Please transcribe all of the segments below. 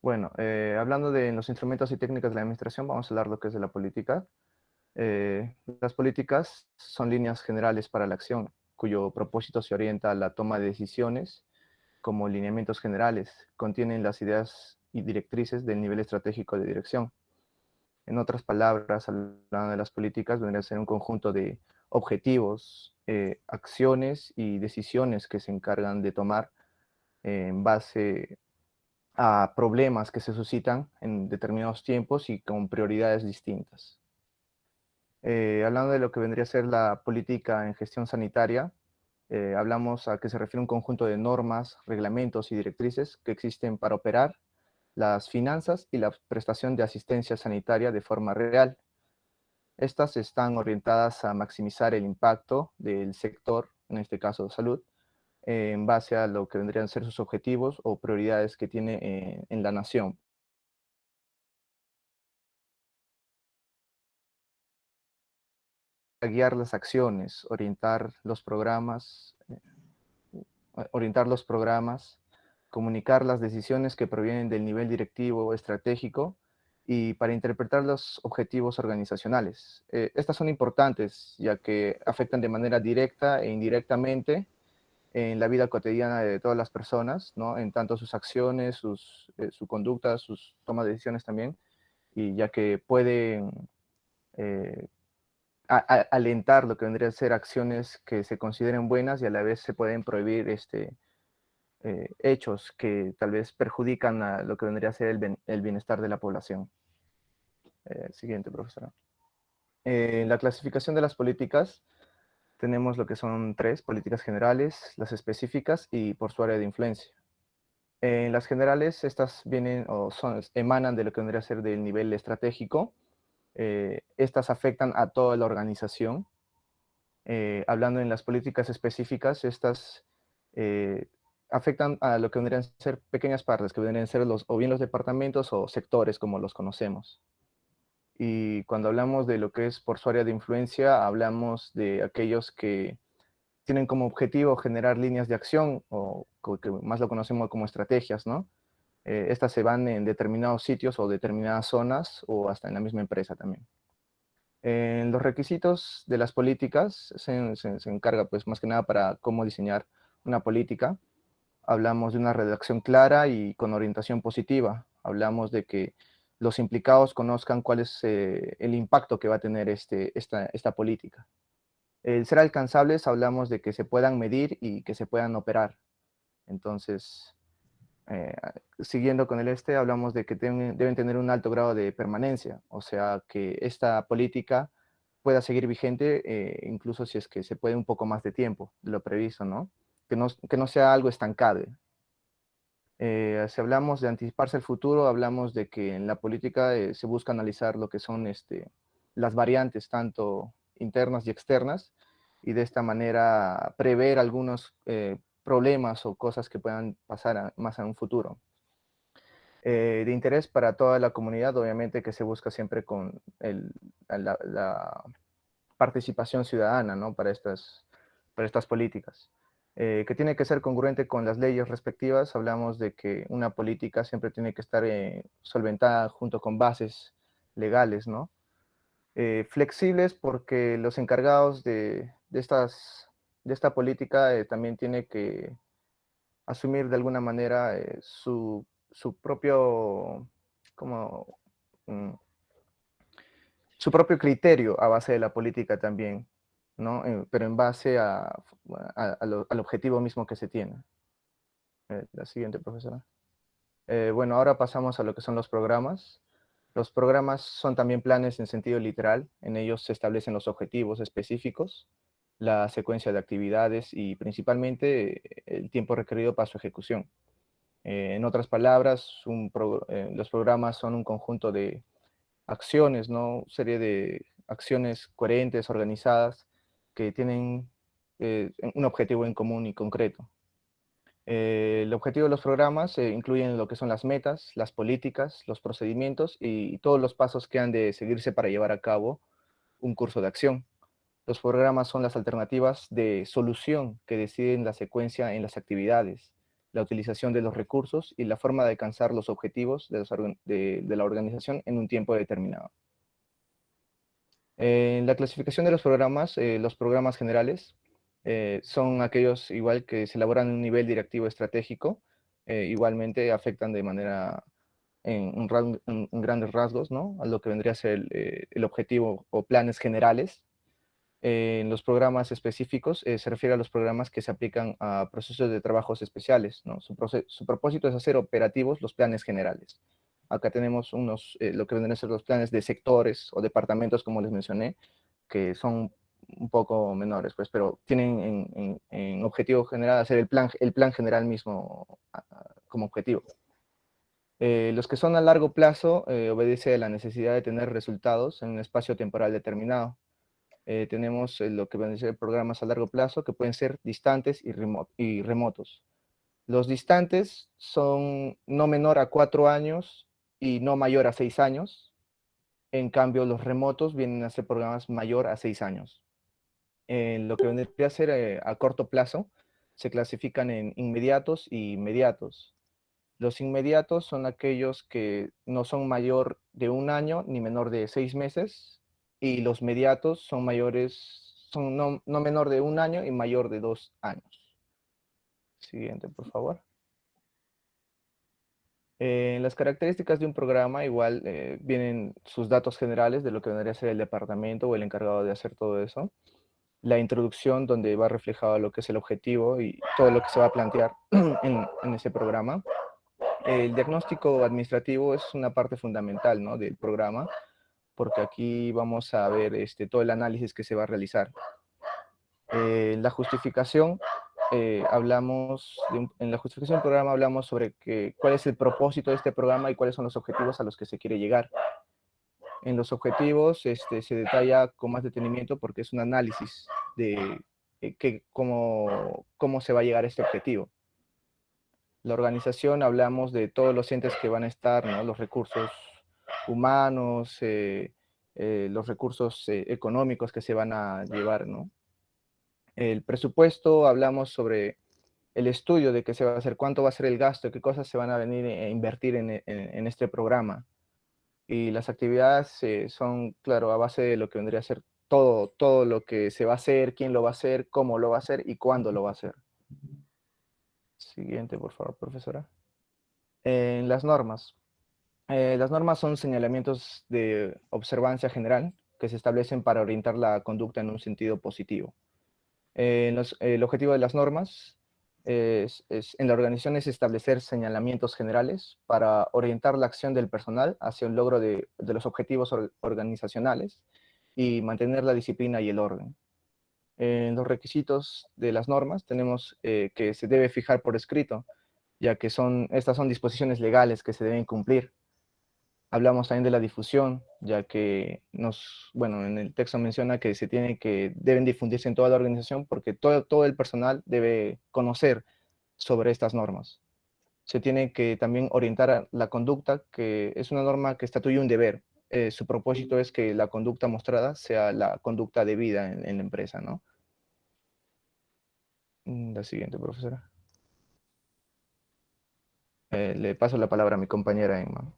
Bueno, hablando de los instrumentos y técnicas de la administración, vamos a hablar lo que es de la política. Las políticas son líneas generales para la acción, cuyo propósito se orienta a la toma de decisiones como lineamientos generales. Contienen las ideas y directrices del nivel estratégico de dirección. En otras palabras, hablando de las políticas, vendría a ser un conjunto de objetivos, acciones y decisiones que se encargan de tomar en base a problemas que se suscitan en determinados tiempos y con prioridades distintas. Hablando de lo que vendría a ser la política en gestión sanitaria, hablamos a que se refiere a un conjunto de normas, reglamentos y directrices que existen para operar las finanzas y la prestación de asistencia sanitaria de forma real. Estas están orientadas a maximizar el impacto del sector, en este caso salud, en base a lo que vendrían a ser sus objetivos o prioridades que tiene en la nación. Guiar las acciones, orientar los programas, comunicar las decisiones que provienen del nivel directivo o estratégico y para interpretar los objetivos organizacionales. Estas son importantes ya que afectan de manera directa e indirectamente en la vida cotidiana de todas las personas, ¿no? En tanto sus acciones, su conducta, sus tomas de decisiones también, y ya que pueden eh, alentar lo que vendría a ser acciones que se consideren buenas y a la vez se pueden prohibir hechos que tal vez perjudican a lo que vendría a ser el bienestar de la población. Siguiente, profesora. La clasificación de las políticas, tenemos lo que son tres: políticas generales, las específicas y por su área de influencia. En las generales, estas vienen o emanan de lo que vendría a ser del nivel estratégico. Estas afectan a toda la organización. Hablando en las políticas específicas, estas eh, afectan a lo que vendrían a ser pequeñas partes, que vendrían a ser o bien los departamentos o sectores como los conocemos. Y cuando hablamos de lo que es por su área de influencia, hablamos de aquellos que tienen como objetivo generar líneas de acción o que más lo conocemos como estrategias, ¿no? Estas se van en determinados sitios o determinadas zonas o hasta en la misma empresa también. En los requisitos de las políticas se encarga pues más que nada para cómo diseñar una política. Hablamos de una redacción clara y con orientación positiva. Hablamos de que los implicados conozcan cuál es el impacto que va a tener esta política. El ser alcanzables, hablamos de que se puedan medir y que se puedan operar. Entonces, eh, siguiendo con hablamos de que deben tener un alto grado de permanencia, o sea, que esta política pueda seguir vigente, incluso si es que se puede un poco más de tiempo de lo previsto, ¿no? Que no sea algo estancado. Si hablamos de anticiparse al futuro, hablamos de que en la política se busca analizar lo que son las variantes, tanto internas y externas, y de esta manera prever algunos problemas o cosas que puedan pasar más en un futuro. De interés para toda la comunidad, obviamente que se busca siempre con la participación ciudadana, ¿no? Para estas políticas. Que tiene que ser congruente con las leyes respectivas. Hablamos de que una política siempre tiene que estar solventada junto con bases legales, ¿no? Flexibles porque los encargados de esta política también tiene que asumir de alguna manera su propio, como, mm, su propio criterio a base de la política también, ¿no? Pero en base al objetivo mismo que se tiene. La siguiente, profesora. Bueno, ahora pasamos a lo que son los programas. Los programas son también planes en sentido literal. En ellos se establecen los objetivos específicos, la secuencia de actividades y principalmente el tiempo requerido para su ejecución. En otras palabras, los programas son un conjunto de acciones, ¿no? Serie de acciones coherentes, organizadas, que tienen un objetivo en común y concreto. El objetivo de los programas incluyen lo que son las metas, las políticas, los procedimientos y todos los pasos que han de seguirse para llevar a cabo un curso de acción. Los programas son las alternativas de solución que deciden la secuencia en las actividades, la utilización de los recursos y la forma de alcanzar los objetivos de la organización en un tiempo determinado. En la clasificación de los programas generales son aquellos igual que se elaboran en un nivel directivo estratégico, igualmente afectan de manera en grandes rasgos, ¿no? A lo que vendría a ser el objetivo o planes generales. En los programas específicos se refiere a los programas que se aplican a procesos de trabajos especiales, ¿no? Su propósito es hacer operativos los planes generales. Acá tenemos lo que vendrían a ser los planes de sectores o departamentos, como les mencioné, que son un poco menores, pues, pero tienen en objetivo general hacer el plan general mismo como objetivo. Los que son a largo plazo obedece a la necesidad de tener resultados en un espacio temporal determinado. Tenemos lo que van a ser programas a largo plazo que pueden ser distantes y remotos. Los distantes son no menor a 4 años y no mayor a 6 años. En cambio, los remotos vienen a ser programas mayor a 6 años. Lo que vendría a ser a corto plazo se clasifican en inmediatos y mediatos. Los inmediatos son aquellos que no son mayor de 1 año ni menor de 6 meses, y los mediatos son no menor de 1 año y mayor de 2 años. Siguiente, por favor. Las características de un programa igual vienen sus datos generales de lo que vendría a ser el departamento o el encargado de hacer todo eso. La introducción, donde va reflejado lo que es el objetivo y todo lo que se va a plantear en ese programa. El diagnóstico administrativo es una parte fundamental, ¿no?, del programa, porque aquí vamos a ver todo el análisis que se va a realizar. La justificación, en la justificación del programa hablamos sobre cuál es el propósito de este programa y cuáles son los objetivos a los que se quiere llegar. En los objetivos se detalla con más detenimiento porque es un análisis de cómo se va a llegar a este objetivo. La organización, hablamos de todos los entes que van a estar, ¿no? Los recursos humanos, los recursos económicos que se van a llevar, ¿no? El presupuesto, hablamos sobre el estudio de qué se va a hacer, cuánto va a ser el gasto, qué cosas se van a venir a invertir en este programa. Y las actividades son, claro, a base de lo que vendría a ser todo lo que se va a hacer, quién lo va a hacer, cómo lo va a hacer y cuándo lo va a hacer. Siguiente, por favor, profesora. En las normas. Las normas son señalamientos de observancia general que se establecen para orientar la conducta en un sentido positivo. El objetivo de las normas en la organización es establecer señalamientos generales para orientar la acción del personal hacia un logro de los objetivos organizacionales y mantener la disciplina y el orden. En los requisitos de las normas tenemos que se debe fijar por escrito, ya que estas son disposiciones legales que se deben cumplir. Hablamos también de la difusión, ya que en el texto menciona que deben difundirse en toda la organización porque todo el personal debe conocer sobre estas normas. Se tiene que también orientar a la conducta, que es una norma que estatuye un deber. Su propósito es que la conducta mostrada sea la conducta debida en la empresa, ¿no? La siguiente, profesora. Le paso la palabra a mi compañera Emma.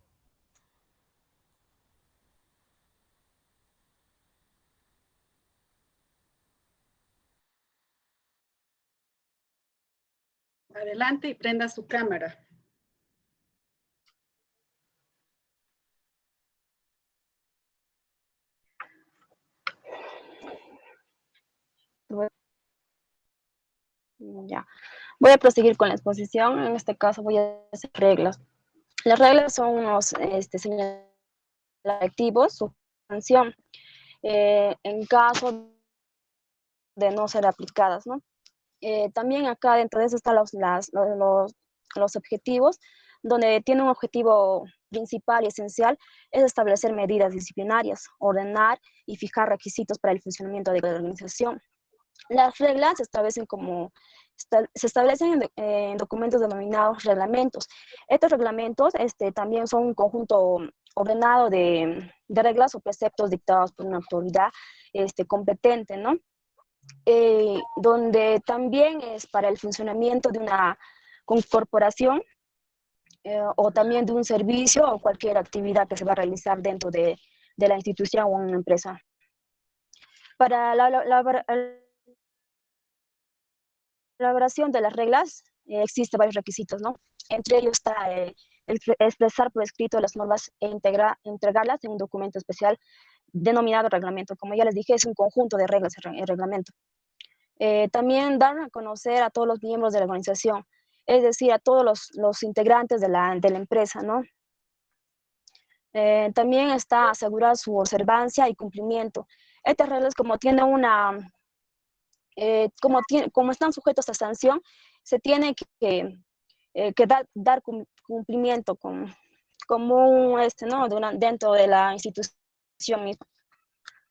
Adelante y prenda su cámara. Ya. Voy a proseguir con la exposición. En este caso voy a hacer reglas. Las reglas son unos señales activos, su función, en caso de no ser aplicadas, ¿no? También acá dentro de eso están los objetivos, donde tiene un objetivo principal y esencial, es establecer medidas disciplinarias, ordenar y fijar requisitos para el funcionamiento de la organización. Las reglas se establecen en documentos denominados reglamentos. Estos reglamentos también son un conjunto ordenado de reglas o preceptos dictados por una autoridad competente, ¿no? Donde también es para el funcionamiento de una con corporación o también de un servicio o cualquier actividad que se va a realizar dentro de la institución o una empresa. Para la elaboración de las reglas existen varios requisitos, ¿no? Entre ellos está expresar por escrito las normas e entregarlas en un documento especial denominado reglamento. Como ya les dije, es un conjunto de reglas, el reglamento. También dar a conocer a todos los miembros de la organización, es decir, a todos los integrantes de la empresa, ¿no? También está asegurar su observancia y cumplimiento. Estas reglas, como tienen una, como están sujetos a sanción, se tiene que dar cumplimiento como ¿no? Dentro de la institución misma.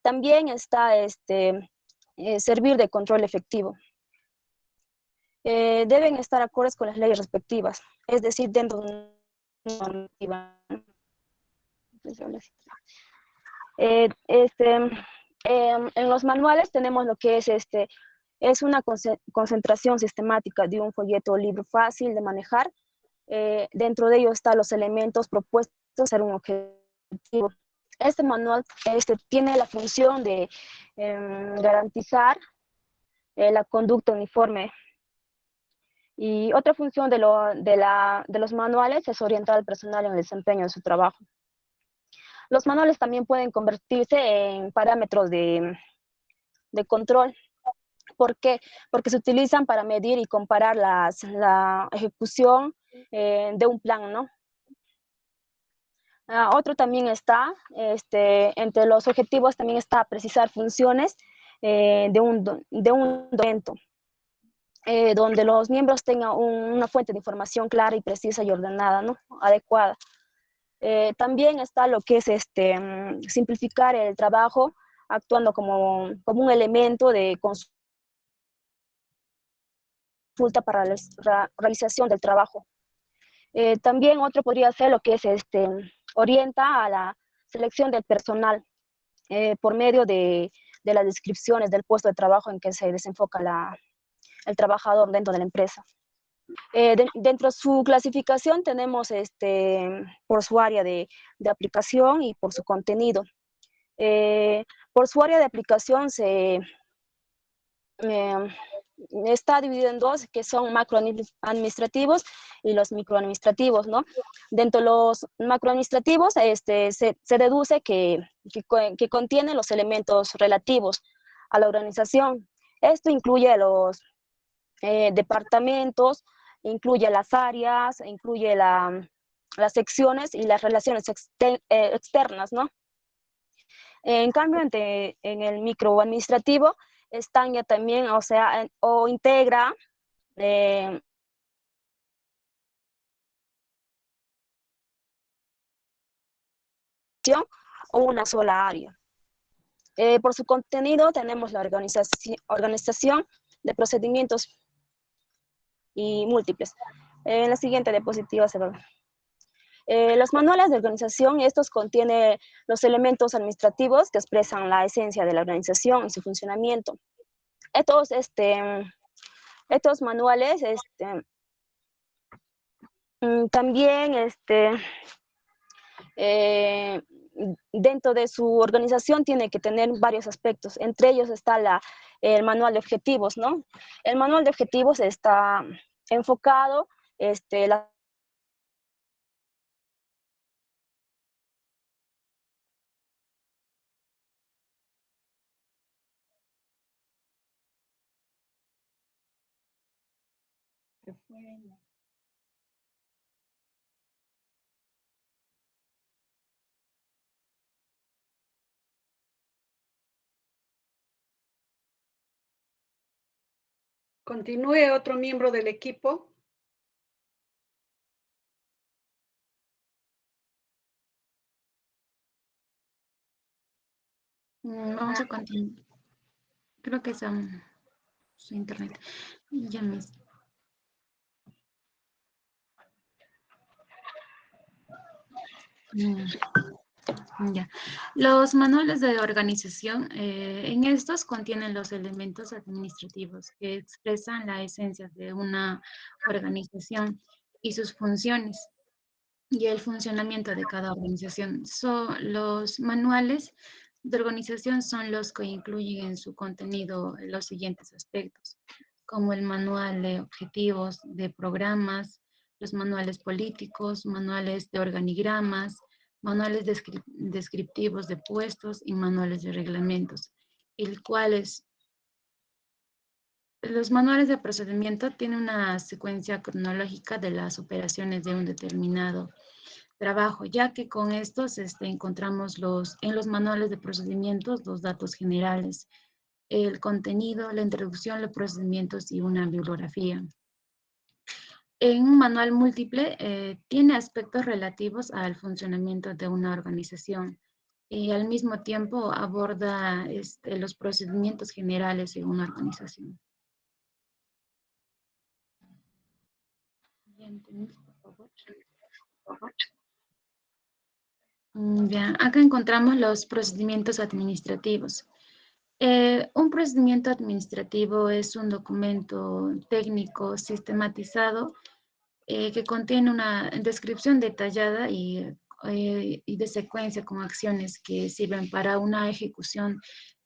También está servir de control efectivo. Deben estar acordes con las leyes respectivas, es decir, dentro de una normativa. En los manuales tenemos lo que es una concentración sistemática de un folleto o libro fácil de manejar. Dentro de ello están los elementos propuestos a ser un objetivo. Este manual tiene la función de garantizar la conducta uniforme. Y otra función de los manuales es orientar al personal en el desempeño de su trabajo. Los manuales también pueden convertirse en parámetros de control. ¿Por qué? Porque se utilizan para medir y comparar la ejecución de un plan, ¿no? Otro también está, entre los objetivos también está precisar funciones de un evento, donde los miembros tengan una fuente de información clara y precisa y ordenada, ¿no? Adecuada. También está lo que es simplificar el trabajo, actuando como un elemento de consulta para la realización del trabajo. También otro podría ser lo que es orienta a la selección del personal por medio de las descripciones del puesto de trabajo en que se desenfoca el trabajador dentro de la empresa. Dentro de su clasificación tenemos por su área de aplicación y por su contenido. Por su área de aplicación está dividido en dos, que son macroadministrativos y los microadministrativos, ¿no? Dentro de los macroadministrativos se deduce que contienen los elementos relativos a la organización. Esto incluye los departamentos, incluye las áreas, incluye las secciones y las relaciones externas, ¿no? En cambio, en el microadministrativo están ya también, o sea, o integra o una sola área. Por su contenido tenemos la organización de procedimientos y múltiples. En la siguiente diapositiva se va. Los manuales de organización, estos contienen los elementos administrativos que expresan la esencia de la organización y su funcionamiento. Estos manuales también dentro de su organización tiene que tener varios aspectos. Entre ellos está el manual de objetivos, ¿no? El manual de objetivos está enfocado la Continúe otro miembro del equipo. Vamos a continuar. Creo que es su internet. Ya mismo. Ya. Los manuales de organización, en estos contienen los elementos administrativos que expresan la esencia de una organización y sus funciones y el funcionamiento de cada organización. Los manuales de organización son los que incluyen en su contenido los siguientes aspectos, como el manual de objetivos de programas, los manuales políticos, manuales de organigramas, manuales descriptivos de puestos y manuales de reglamentos, el cuales los manuales de procedimiento tienen una secuencia cronológica de las operaciones de un determinado trabajo, ya que con estos encontramos en los manuales de procedimientos los datos generales, el contenido, la introducción, los procedimientos y una bibliografía. En un manual múltiple tiene aspectos relativos al funcionamiento de una organización y al mismo tiempo aborda los procedimientos generales en una organización. Ya, acá encontramos los procedimientos administrativos. Un procedimiento administrativo es un documento técnico sistematizado que contiene una descripción detallada y de secuencia con acciones que sirven para una ejecución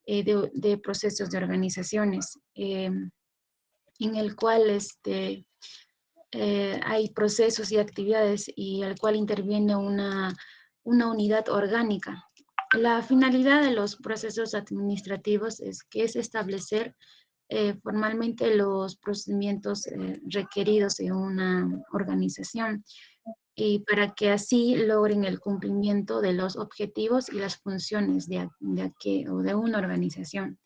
de procesos de organizaciones, en el cual hay procesos y actividades y al cual interviene una unidad orgánica. La finalidad de los procesos administrativos es establecer formalmente los procedimientos requeridos en una organización y para que así logren el cumplimiento de los objetivos y las funciones de una organización.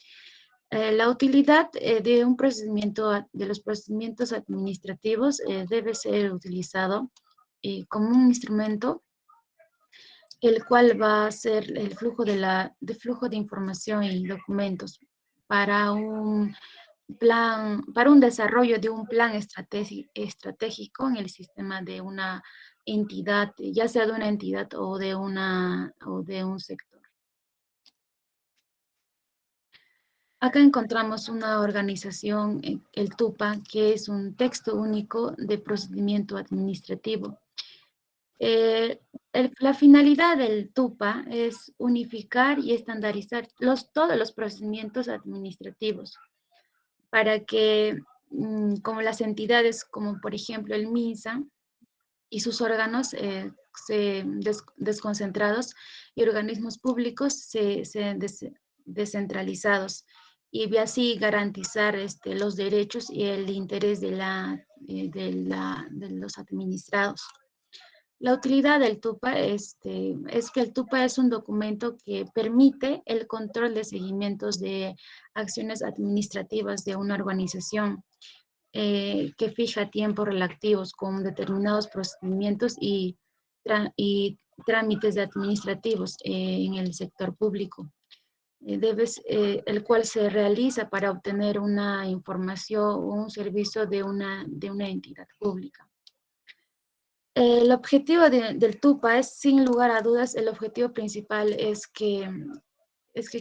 La utilidad de un procedimiento, de los procedimientos administrativos debe ser utilizado como un instrumento el cual va a ser el flujo flujo de información y documentos para un para un desarrollo de un plan estratégico en el sistema de una entidad, ya sea de una entidad o de un sector. Acá encontramos una organización, el TUPA, que es un texto único de procedimiento administrativo. La finalidad del TUPA es unificar y estandarizar todos los procedimientos administrativos para que, como las entidades, como por ejemplo el MINSA y sus órganos desconcentrados y organismos públicos descentralizados, y así garantizar los derechos y el interés de los administrados. La utilidad del TUPA es que el TUPA es un documento que permite el control de seguimientos de acciones administrativas de una organización, que fija tiempos relativos con determinados procedimientos y trámites administrativos en el sector público, el cual se realiza para obtener una información o un servicio de una entidad pública. El objetivo del TUPA es, sin lugar a dudas, el objetivo principal es que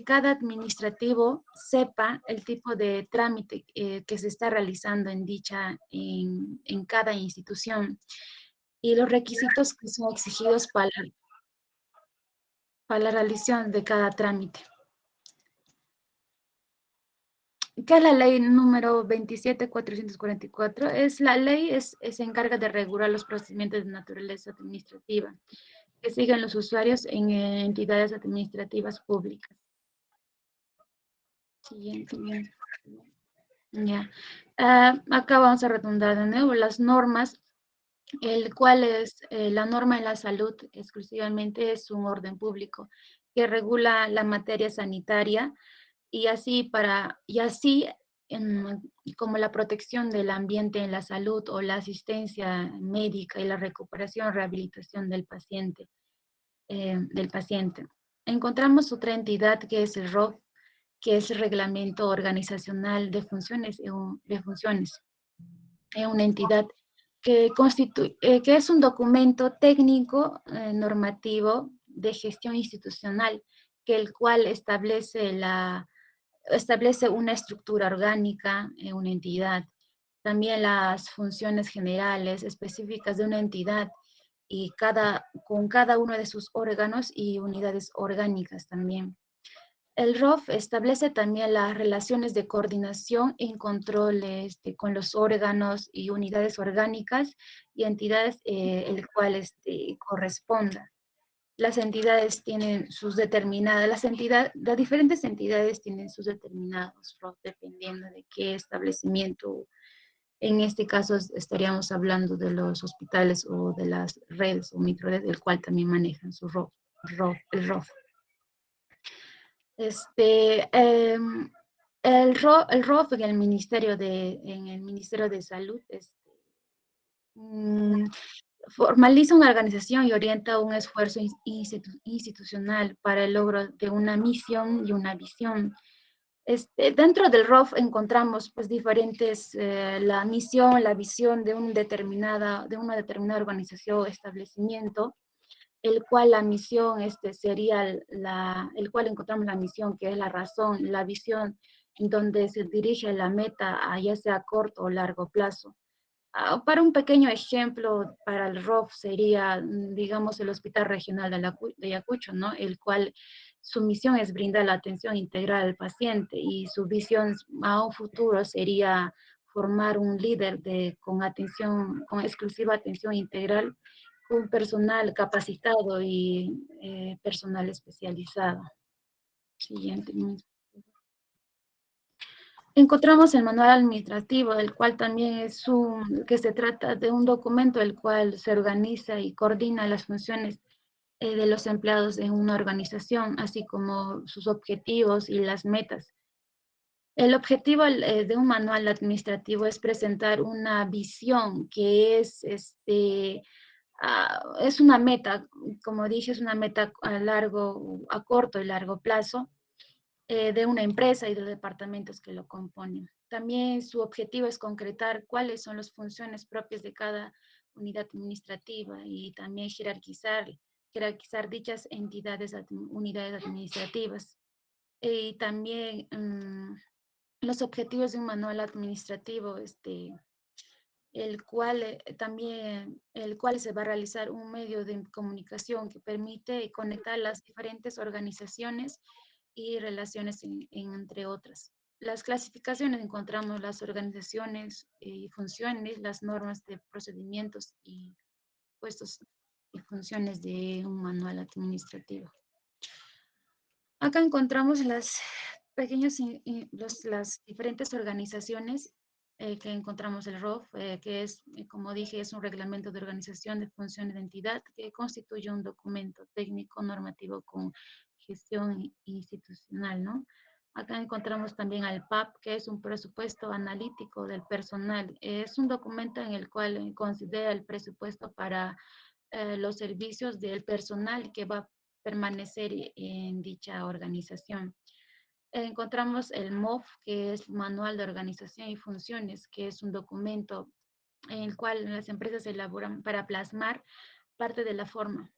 cada administrativo sepa el tipo de trámite que se está realizando en cada institución y los requisitos que son exigidos para la realización de cada trámite. ¿Qué es la ley número 27.444? La ley se encarga de regular los procedimientos de naturaleza administrativa que siguen los usuarios en entidades administrativas públicas. Siguiente. Ya. Acá vamos a redundar de nuevo las normas, el cual es la norma en la salud exclusivamente es un orden público que regula la materia sanitaria y así como la protección del ambiente en la salud o la asistencia médica y la recuperación, rehabilitación del paciente. Encontramos otra entidad que es el ROC, que es el Reglamento Organizacional de Funciones. Es una entidad que es un documento técnico normativo de gestión institucional, que el cual establece una estructura orgánica en una entidad, también las funciones generales específicas de una entidad y con cada uno de sus órganos y unidades orgánicas también. El ROF establece también las relaciones de coordinación y control con los órganos y unidades orgánicas y entidades el cual corresponda. Las entidades tienen sus determinadas, las diferentes entidades tienen sus determinados ROF dependiendo de qué establecimiento. En este caso estaríamos hablando de los hospitales o de las redes o microredes, del cual también manejan su el ROF. El ROF en el Ministerio de Salud formaliza una organización y orienta un esfuerzo institucional para el logro de una misión y una visión. Dentro del ROF encontramos pues diferentes, la misión, la visión de una determinada organización o establecimiento, el cual la misión sería el cual encontramos la misión, que es la razón, la visión, en donde se dirige la meta, ya sea a corto o largo plazo. Para un pequeño ejemplo, para el ROF sería, digamos, el Hospital Regional de Ayacucho, ¿no? El cual su misión es brindar la atención integral al paciente y su visión a un futuro sería formar un líder con exclusiva atención integral, con personal capacitado y personal especializado. Siguiente. Encontramos el manual administrativo, del cual también que se trata de un documento el cual se organiza y coordina las funciones de los empleados en una organización, así como sus objetivos y las metas. El objetivo de un manual administrativo es presentar una visión que es una meta, como dije, es una meta a corto y largo plazo, de una empresa y de departamentos que lo componen. También su objetivo es concretar cuáles son las funciones propias de cada unidad administrativa y también jerarquizar dichas unidades administrativas. Y también los objetivos de un manual administrativo, el cual se va a realizar un medio de comunicación que permite conectar las diferentes organizaciones y relaciones entre otras. Las clasificaciones encontramos las organizaciones y funciones, las normas de procedimientos y puestos y funciones de un manual administrativo. Acá encontramos las diferentes organizaciones que encontramos el ROF, que es, como dije, es un reglamento de organización de funciones de entidad que constituye un documento técnico normativo con gestión institucional, ¿no? Acá encontramos también al PAP, que es un presupuesto analítico del personal. Es un documento en el cual considera el presupuesto para los servicios del personal que va a permanecer en dicha organización. Encontramos el MOF, que es Manual de Organización y Funciones, que es un documento en el cual las empresas elaboran para plasmar parte de la forma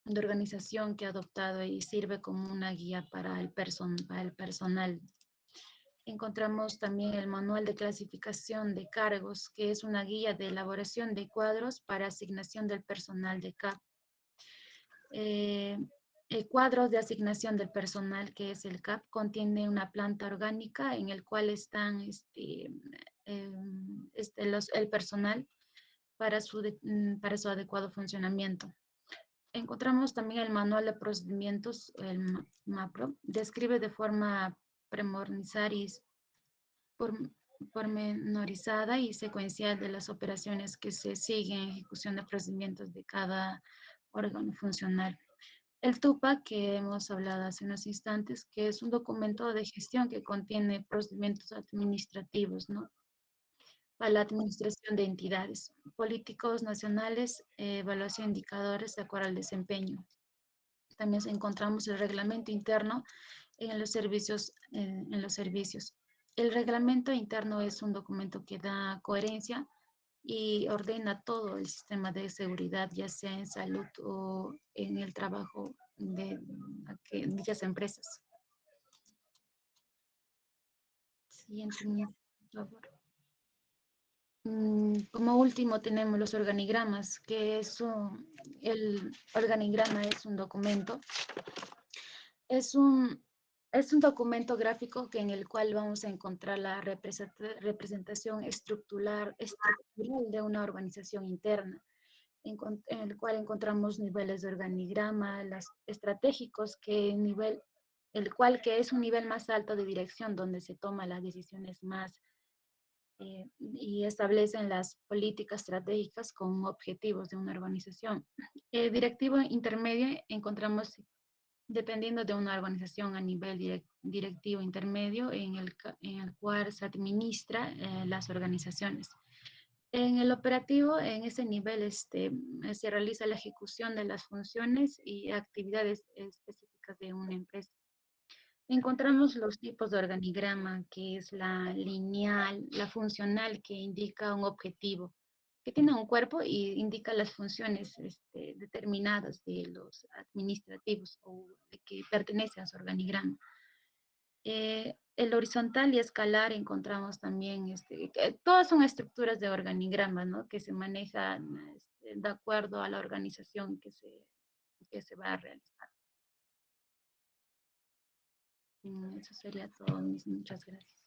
de organización que ha adoptado y sirve como una guía para el personal. Encontramos también el Manual de Clasificación de Cargos, que es una guía de elaboración de cuadros para asignación del personal de CAP. El cuadro de asignación del personal, que es el CAP, contiene una planta orgánica en el cual están el personal para su adecuado funcionamiento. Encontramos también el Manual de Procedimientos, el MAPRO, describe de forma pormenorizada y secuencial de las operaciones que se siguen en ejecución de procedimientos de cada órgano funcional. El TUPA, que hemos hablado hace unos instantes, que es un documento de gestión que contiene procedimientos administrativos, ¿no? Para la administración de entidades, políticos nacionales, evaluación de indicadores de acuerdo al desempeño. También encontramos el reglamento interno en los servicios. El reglamento interno es un documento que da coherencia y ordena todo el sistema de seguridad, ya sea en salud o en el trabajo de dichas empresas. Siguiente, por favor. Como último tenemos los organigramas, que es el organigrama es un documento. Es un documento gráfico en el cual vamos a encontrar la representación estructural de una organización interna, en el cual encontramos niveles de organigrama, las estratégicos, que es un nivel más alto de dirección, donde se toman las decisiones más y establecen las políticas estratégicas con objetivos de una organización. Directivo intermedio encontramos dependiendo de una organización a nivel directivo intermedio en el cual se administra las organizaciones. En el operativo, en ese nivel, se realiza la ejecución de las funciones y actividades específicas de una empresa. Encontramos los tipos de organigrama, que es la lineal, la funcional, que indica un objetivo, que tiene un cuerpo y indica las funciones determinadas de los administrativos o de que pertenecen a su organigrama. El horizontal y escalar encontramos también, que todas son estructuras de organigrama, ¿no? Que se manejan de acuerdo a la organización que se va a realizar. Eso sería todo, muchas gracias.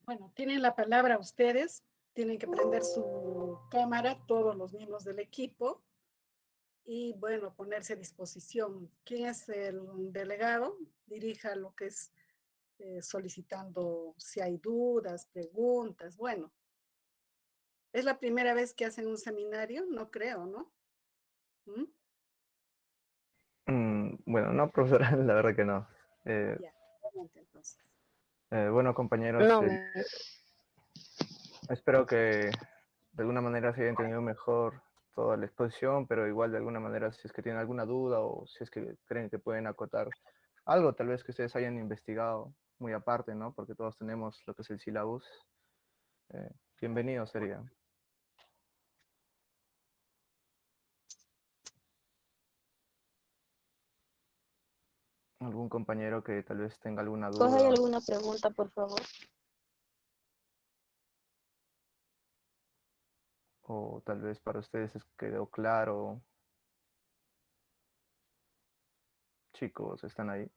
Bueno, tienen la palabra ustedes. Tienen que prender su cámara, todos los miembros del equipo. Y bueno, ponerse a disposición. ¿Quién es el delegado? Dirija lo que es solicitando si hay dudas, preguntas. Bueno, es la primera vez que hacen un seminario, no creo, ¿no? Bueno, no, profesora, la verdad que no. Ya, adelante entonces. Bueno, compañeros, No, espero que de alguna manera se haya entendido mejor toda la exposición, pero igual de alguna manera si es que tienen alguna duda o si es que creen que pueden acotar algo, tal vez que ustedes hayan investigado muy aparte, ¿no? Porque todos tenemos lo que es el syllabus. Bienvenido sería. ¿Algún compañero que tal vez tenga alguna ¿hay duda? alguna pregunta, por favor? O tal vez para ustedes quedó claro. Chicos, ¿están ahí?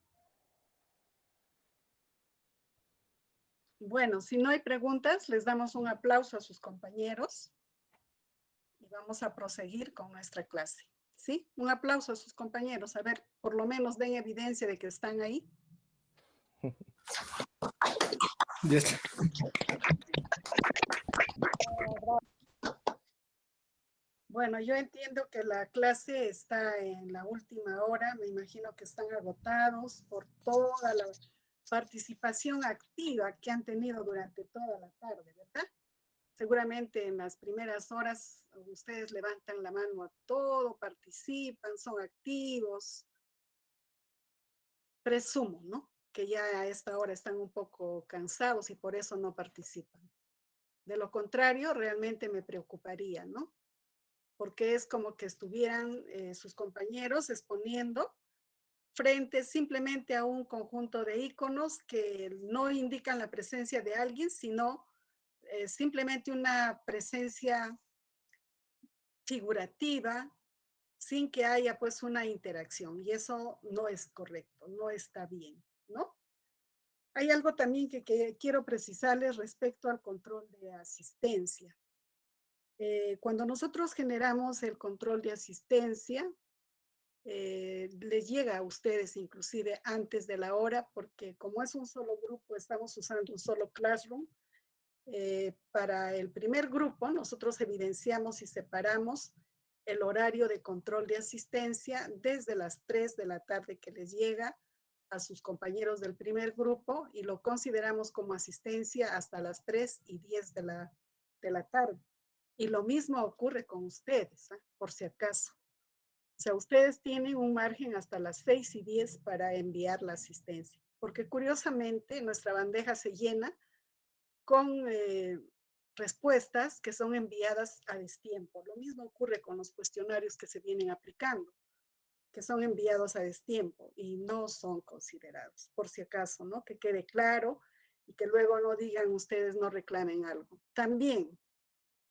Bueno, si no hay preguntas, les damos un aplauso a sus compañeros y vamos a proseguir con nuestra clase. ¿Sí? Un aplauso a sus compañeros. A ver, por lo menos den evidencia de que están ahí. Yes. Bueno, yo entiendo que la clase está en la última hora. Me imagino que están agotados por toda la participación activa que han tenido durante toda la tarde, ¿verdad? Seguramente en las primeras horas ustedes levantan la mano a todo, participan, son activos. Presumo, ¿no? Que ya a esta hora están un poco cansados y por eso no participan. De lo contrario, realmente me preocuparía, ¿no? Porque es como que estuvieran sus compañeros exponiendo frente simplemente a un conjunto de iconos que no indican la presencia de alguien, sino simplemente una presencia figurativa, sin que haya pues una interacción. Y eso no es correcto, no está bien, ¿no? Hay algo también que quiero precisarles respecto al control de asistencia. Cuando nosotros generamos el control de asistencia, les llega a ustedes inclusive antes de la hora, porque como es un solo grupo, estamos usando un solo classroom. Para el primer grupo, nosotros evidenciamos y separamos el horario de control de asistencia desde las 3 de la tarde que les llega a sus compañeros del primer grupo y lo consideramos como asistencia hasta las 3:10 de la tarde. Y lo mismo ocurre con ustedes, por si acaso. O sea, ustedes tienen un margen hasta las 6:10 para enviar la asistencia. porque curiosamente nuestra bandeja se llena con respuestas que son enviadas a destiempo. Lo mismo ocurre con los cuestionarios que se vienen aplicando, que son enviados a destiempo y no son considerados, por si acaso, ¿no? Que quede claro y que luego no digan ustedes no reclamen algo. También,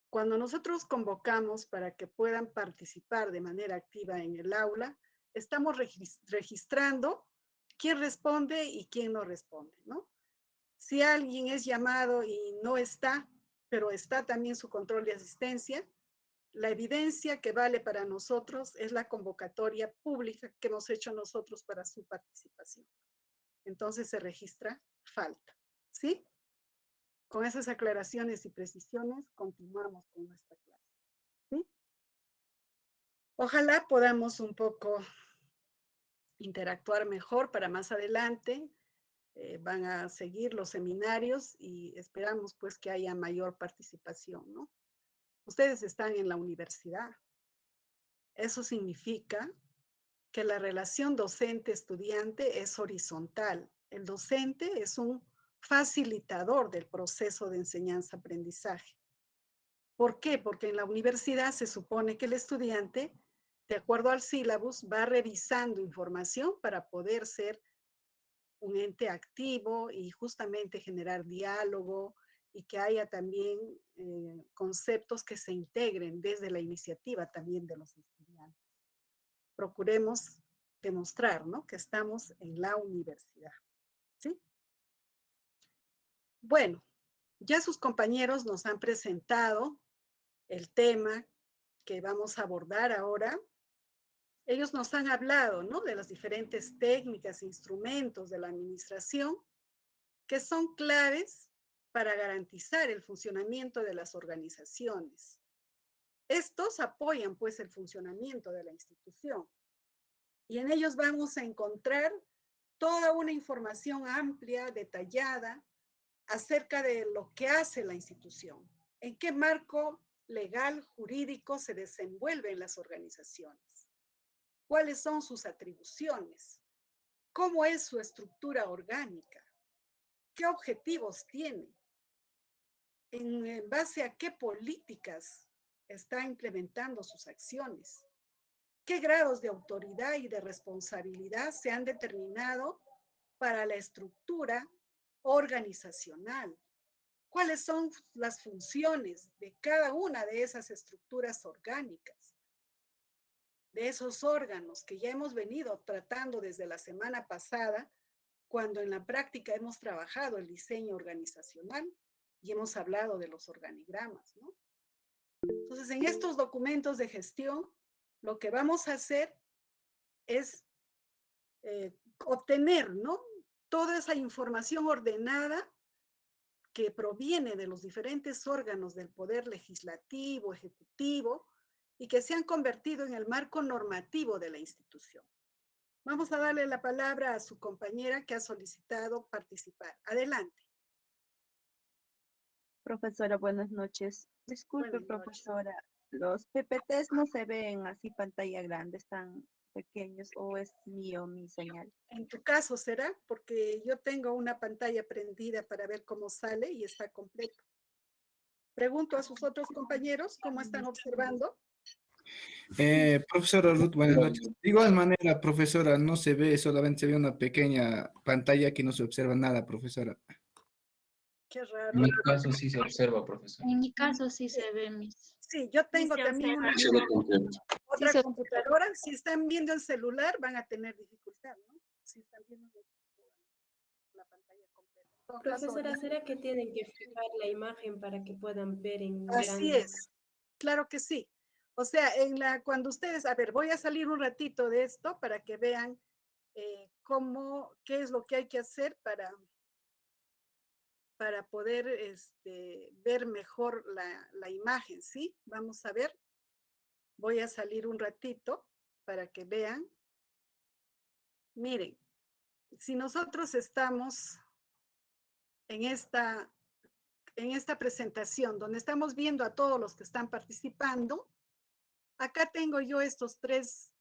cuando nosotros convocamos para que puedan participar de manera activa en el aula, estamos registrando quién responde y quién no responde, ¿no? Si alguien es llamado y no está, pero está también su control de asistencia, la evidencia que vale para nosotros es la convocatoria pública que hemos hecho nosotros para su participación. Entonces se registra falta, ¿sí? Con esas aclaraciones y precisiones continuamos con nuestra clase, ¿sí? Ojalá podamos un poco interactuar mejor para más adelante. Van a seguir los seminarios y esperamos pues que haya mayor participación, ¿no? Ustedes están en la universidad. Eso significa que la relación docente-estudiante es horizontal. El docente es un facilitador del proceso de enseñanza-aprendizaje. ¿Por qué? Porque en la universidad se supone que el estudiante, de acuerdo al sílabus, va revisando información para poder ser un ente activo y justamente generar diálogo y que haya también conceptos que se integren desde la iniciativa también de los estudiantes. Procuremos demostrar, ¿no?, que estamos en la universidad, ¿sí? Bueno, ya sus compañeros nos han presentado el tema que vamos a abordar ahora. Ellos nos han hablado, ¿no?, de las diferentes técnicas e instrumentos de la administración que son claves para garantizar el funcionamiento de las organizaciones. Estos apoyan, pues, el funcionamiento de la institución. Y en ellos vamos a encontrar toda una información amplia, detallada, acerca de lo que hace la institución, en qué marco legal, jurídico se desenvuelven las organizaciones, cuáles son sus atribuciones, cómo es su estructura orgánica, qué objetivos tiene, en base a qué políticas está implementando sus acciones, qué grados de autoridad y de responsabilidad se han determinado para la estructura organizacional, cuáles son las funciones de cada una de esas estructuras orgánicas, de esos órganos que ya hemos venido tratando desde la semana pasada, cuando en la práctica hemos trabajado el diseño organizacional y hemos hablado de los organigramas, ¿no? Entonces, en estos documentos de gestión, lo que vamos a hacer es obtener, ¿no?, toda esa información ordenada que proviene de los diferentes órganos del poder legislativo, ejecutivo, y que se han convertido en el marco normativo de la institución. Vamos a darle la palabra a su compañera que ha solicitado participar. Adelante. Profesora, buenas noches. Disculpe, Buenas noches. profesora, ¿los PPTs no se ven así pantalla grande, están pequeños o es mío mi señal? En tu caso será, porque yo tengo una pantalla prendida para ver cómo sale y está completo. Pregunto a sus otros compañeros cómo están observando. Profesora Ruth, buenas noches. De igual manera, profesora, no se ve, solamente se ve una pequeña pantalla que no se observa nada, profesora. Qué raro. En mi caso sí se observa, profesor. En mi caso sí se ve mis... Sí, yo tengo también una otra se computadora. Si están viendo el celular, van a tener dificultad, ¿no? Si están viendo la pantalla completa. En todo caso, Profesora, ¿será que tienen que fijar la imagen para que puedan ver en así grande? es, claro que sí. O sea, cuando ustedes, a ver, voy a salir un ratito de esto para que vean qué es lo que hay que hacer para poder ver mejor la imagen, ¿sí? Vamos a ver. Voy a salir un ratito para que vean. Miren, si nosotros estamos en esta presentación donde estamos viendo a todos los que están participando, acá tengo yo estos tres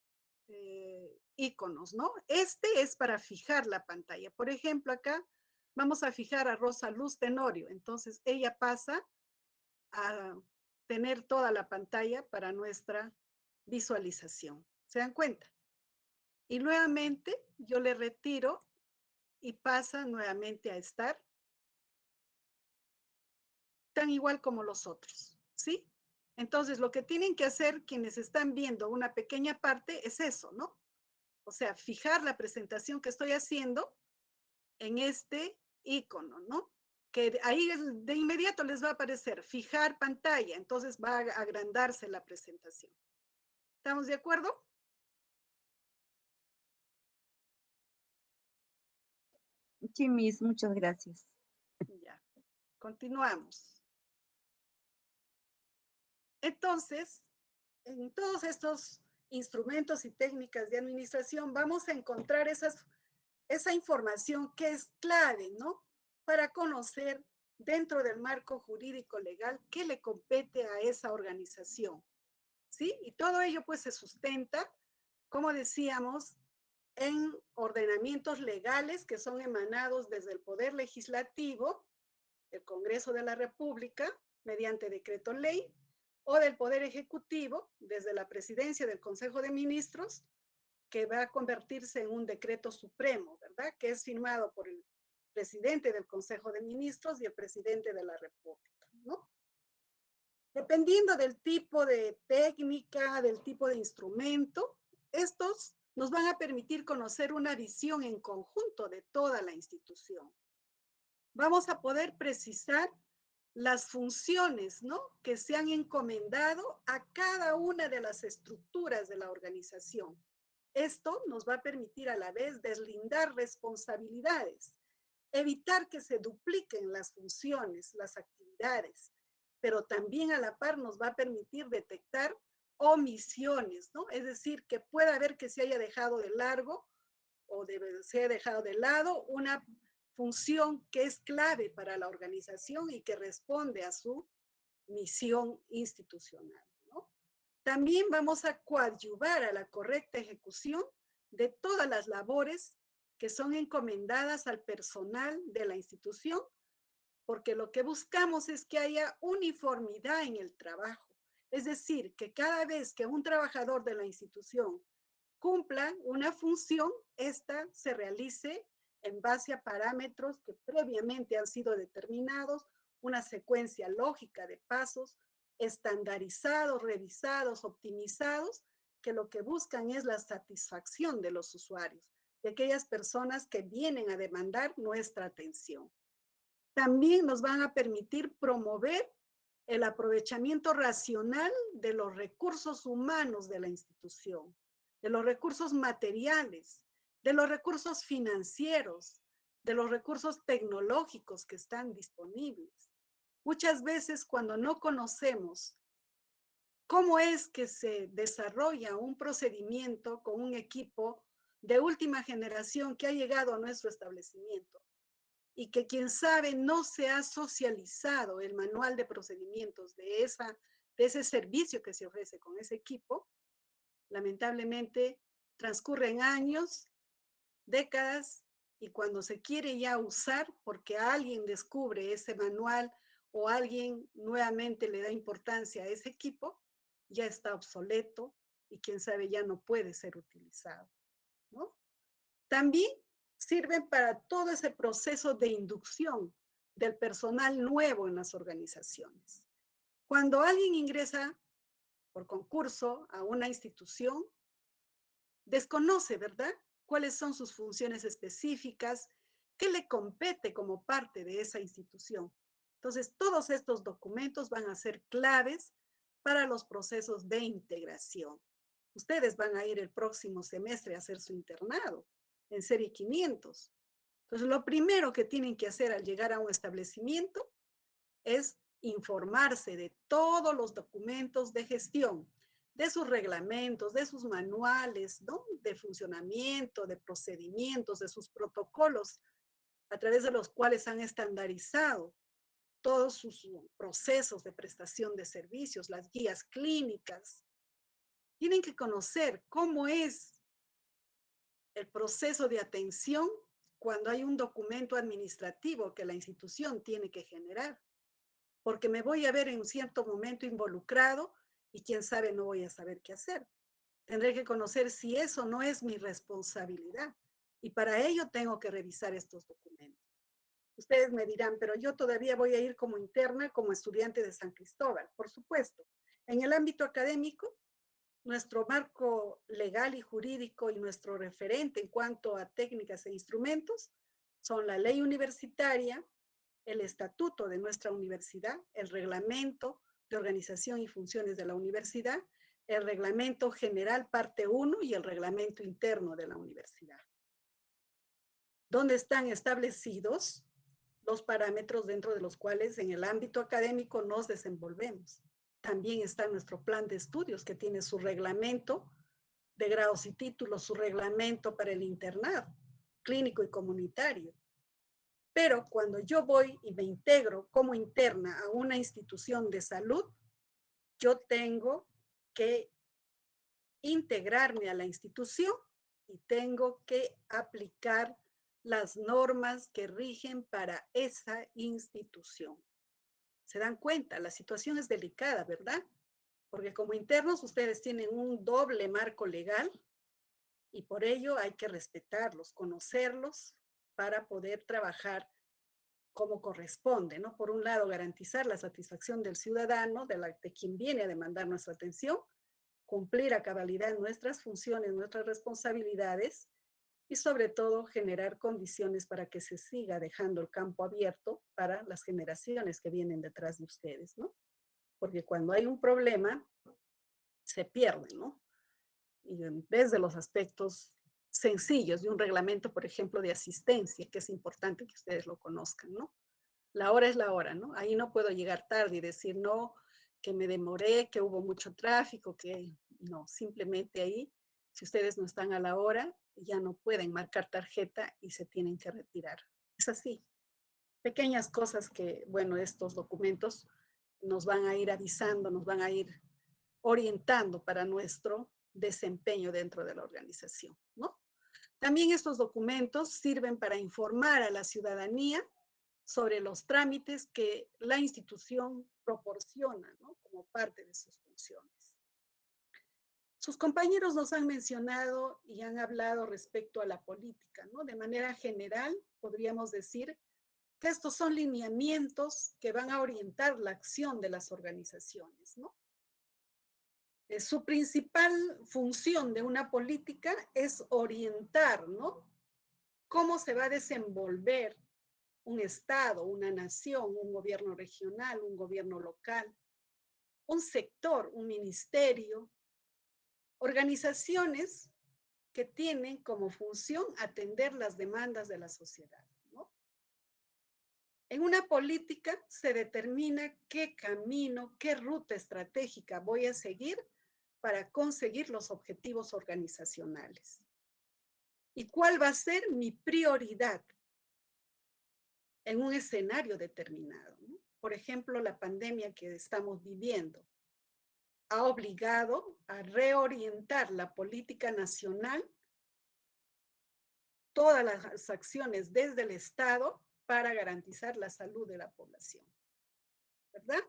iconos, ¿no? Este es para fijar la pantalla. Por ejemplo, acá vamos a fijar a Rosa Luz Tenorio. Entonces, ella pasa a tener toda la pantalla para nuestra visualización. ¿Se dan cuenta? Y nuevamente yo le retiro y pasa nuevamente a estar tan igual como los otros, ¿sí? Entonces, lo que tienen que hacer quienes están viendo una pequeña parte es eso, ¿no? O sea, fijar la presentación que estoy haciendo en este icono, ¿no? Que ahí de inmediato les va a aparecer fijar pantalla, entonces va a agrandarse la presentación. ¿Estamos de acuerdo? Sí, Miss, muchas gracias. Ya, continuamos. Entonces, en todos estos instrumentos y técnicas de administración vamos a encontrar esa información que es clave, ¿no? Para conocer dentro del marco jurídico legal qué le compete a esa organización, ¿sí? Y todo ello pues se sustenta, como decíamos, en ordenamientos legales que son emanados desde el Poder Legislativo, el Congreso de la República, mediante decreto ley, o del Poder Ejecutivo, desde la Presidencia del Consejo de Ministros, que va a convertirse en un decreto supremo, ¿verdad? Que es firmado por el presidente del Consejo de Ministros y el presidente de la República, ¿no? Dependiendo del tipo de técnica, del tipo de instrumento, estos nos van a permitir conocer una visión en conjunto de toda la institución. Vamos a poder precisar las funciones, ¿no? Que se han encomendado a cada una de las estructuras de la organización. Esto nos va a permitir a la vez deslindar responsabilidades, evitar que se dupliquen las funciones, las actividades, pero también a la par nos va a permitir detectar omisiones, ¿no? Es decir, que pueda haber que se haya dejado de largo o se haya dejado de lado una función que es clave para la organización y que responde a su misión institucional, ¿no? También vamos a coadyuvar a la correcta ejecución de todas las labores que son encomendadas al personal de la institución, porque lo que buscamos es que haya uniformidad en el trabajo. Es decir, que cada vez que un trabajador de la institución cumpla una función, esta se realice en base a parámetros que previamente han sido determinados, una secuencia lógica de pasos estandarizados, revisados, optimizados, que lo que buscan es la satisfacción de los usuarios, de aquellas personas que vienen a demandar nuestra atención. También nos van a permitir promover el aprovechamiento racional de los recursos humanos de la institución, de los recursos materiales, de los recursos financieros, de los recursos tecnológicos que están disponibles. Muchas veces cuando no conocemos cómo es que se desarrolla un procedimiento con un equipo de última generación que ha llegado a nuestro establecimiento, y que quien sabe no se ha socializado el manual de procedimientos de ese servicio que se ofrece con ese equipo, lamentablemente transcurren años, décadas, y cuando se quiere ya usar, porque alguien descubre ese manual o alguien nuevamente le da importancia a ese equipo, ya está obsoleto y quién sabe ya no puede ser utilizado, ¿no? También sirven para todo ese proceso de inducción del personal nuevo en las organizaciones. Cuando alguien ingresa por concurso a una institución, desconoce, ¿verdad?, cuáles son sus funciones específicas, qué le compete como parte de esa institución. Entonces, todos estos documentos van a ser claves para los procesos de integración. Ustedes van a ir el próximo semestre a hacer su internado en serie 500. Entonces, lo primero que tienen que hacer al llegar a un establecimiento es informarse de todos los documentos de gestión, de sus reglamentos, de sus manuales, ¿no?, de funcionamiento, de procedimientos, de sus protocolos, a través de los cuales han estandarizado todos sus procesos de prestación de servicios, las guías clínicas. Tienen que conocer cómo es el proceso de atención cuando hay un documento administrativo que la institución tiene que generar, porque me voy a ver en un cierto momento involucrado y quién sabe no voy a saber qué hacer. Tendré que conocer si eso no es mi responsabilidad y para ello tengo que revisar estos documentos. Ustedes me dirán, pero yo todavía voy a ir como interna, como estudiante de San Cristóbal, por supuesto. En el ámbito académico, nuestro marco legal y jurídico y nuestro referente en cuanto a técnicas e instrumentos son la ley universitaria, el estatuto de nuestra universidad, el reglamento de organización y funciones de la universidad, el reglamento general parte 1 y el reglamento interno de la universidad, donde están establecidos los parámetros dentro de los cuales en el ámbito académico nos desenvolvemos. También está nuestro plan de estudios que tiene su reglamento de grados y títulos, su reglamento para el internado clínico y comunitario. Pero cuando yo voy y me integro como interna a una institución de salud, yo tengo que integrarme a la institución y tengo que aplicar las normas que rigen para esa institución. ¿Se dan cuenta? La situación es delicada, ¿verdad? Porque como internos ustedes tienen un doble marco legal y por ello hay que respetarlos, conocerlos para poder trabajar como corresponde, ¿no? Por un lado, garantizar la satisfacción del ciudadano, de quien viene a demandar nuestra atención, cumplir a cabalidad nuestras funciones, nuestras responsabilidades y sobre todo generar condiciones para que se siga dejando el campo abierto para las generaciones que vienen detrás de ustedes, ¿no? Porque cuando hay un problema, se pierde, ¿no? Y en vez de los aspectos sencillos de un reglamento, por ejemplo, de asistencia, que es importante que ustedes lo conozcan, ¿no? La hora es la hora, ¿no? Ahí no puedo llegar tarde y decir, no, que me demoré, que hubo mucho tráfico, que no, simplemente ahí, si ustedes no están a la hora, ya no pueden marcar tarjeta y se tienen que retirar. Es así. Pequeñas cosas que, bueno, estos documentos nos van a ir avisando, nos van a ir orientando para nuestro desempeño dentro de la organización, ¿no? También estos documentos sirven para informar a la ciudadanía sobre los trámites que la institución proporciona, ¿no? Como parte de sus funciones. Sus compañeros nos han mencionado y han hablado respecto a la política, ¿no? De manera general, podríamos decir que estos son lineamientos que van a orientar la acción de las organizaciones, ¿no? Su principal función de una política es orientar, ¿no? Cómo se va a desenvolver un estado, una nación, un gobierno regional, un gobierno local, un sector, un ministerio, organizaciones que tienen como función atender las demandas de la sociedad, ¿no? En una política se determina qué camino, qué ruta estratégica voy a seguir para conseguir los objetivos organizacionales. ¿Y cuál va a ser mi prioridad en un escenario determinado, ¿no? Por ejemplo, la pandemia que estamos viviendo ha obligado a reorientar la política nacional, todas las acciones desde el Estado para garantizar la salud de la población, ¿verdad?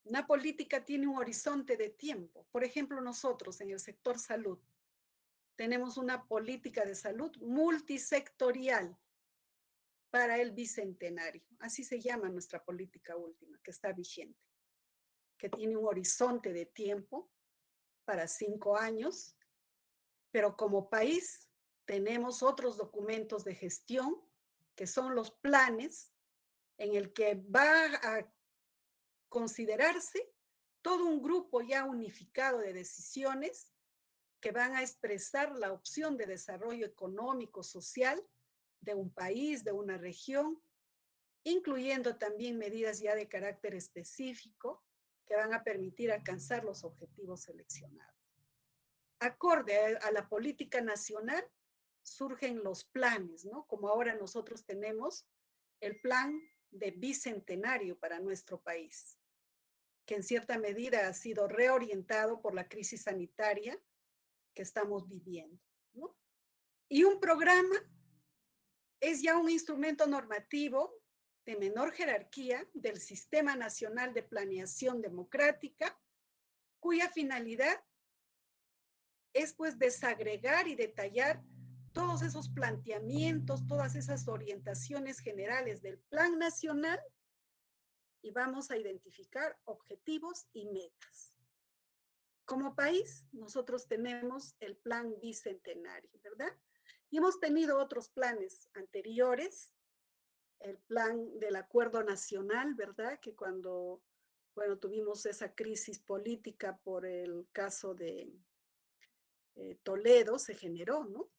Una política tiene un horizonte de tiempo. Por ejemplo, nosotros en el sector salud tenemos una política de salud multisectorial para el bicentenario. Así se llama nuestra política última, que está vigente, que tiene un horizonte de tiempo para 5 años, pero como país tenemos otros documentos de gestión, que son los planes, en el que va a considerarse todo un grupo ya unificado de decisiones que van a expresar la opción de desarrollo económico, social de un país, de una región, incluyendo también medidas ya de carácter específico que van a permitir alcanzar los objetivos seleccionados. Acorde a la política nacional, surgen los planes, ¿no? Como ahora nosotros tenemos el plan de bicentenario para nuestro país, que en cierta medida ha sido reorientado por la crisis sanitaria que estamos viviendo, ¿no? Y un programa es ya un instrumento normativo de menor jerarquía del Sistema Nacional de Planeación Democrática, cuya finalidad es pues desagregar y detallar todos esos planteamientos, todas esas orientaciones generales del Plan Nacional y vamos a identificar objetivos y metas. Como país, nosotros tenemos el Plan Bicentenario, ¿verdad? Y hemos tenido otros planes anteriores, el plan del Acuerdo Nacional, ¿verdad? Que cuando, bueno, tuvimos esa crisis política por el caso de Toledo, se generó, ¿no?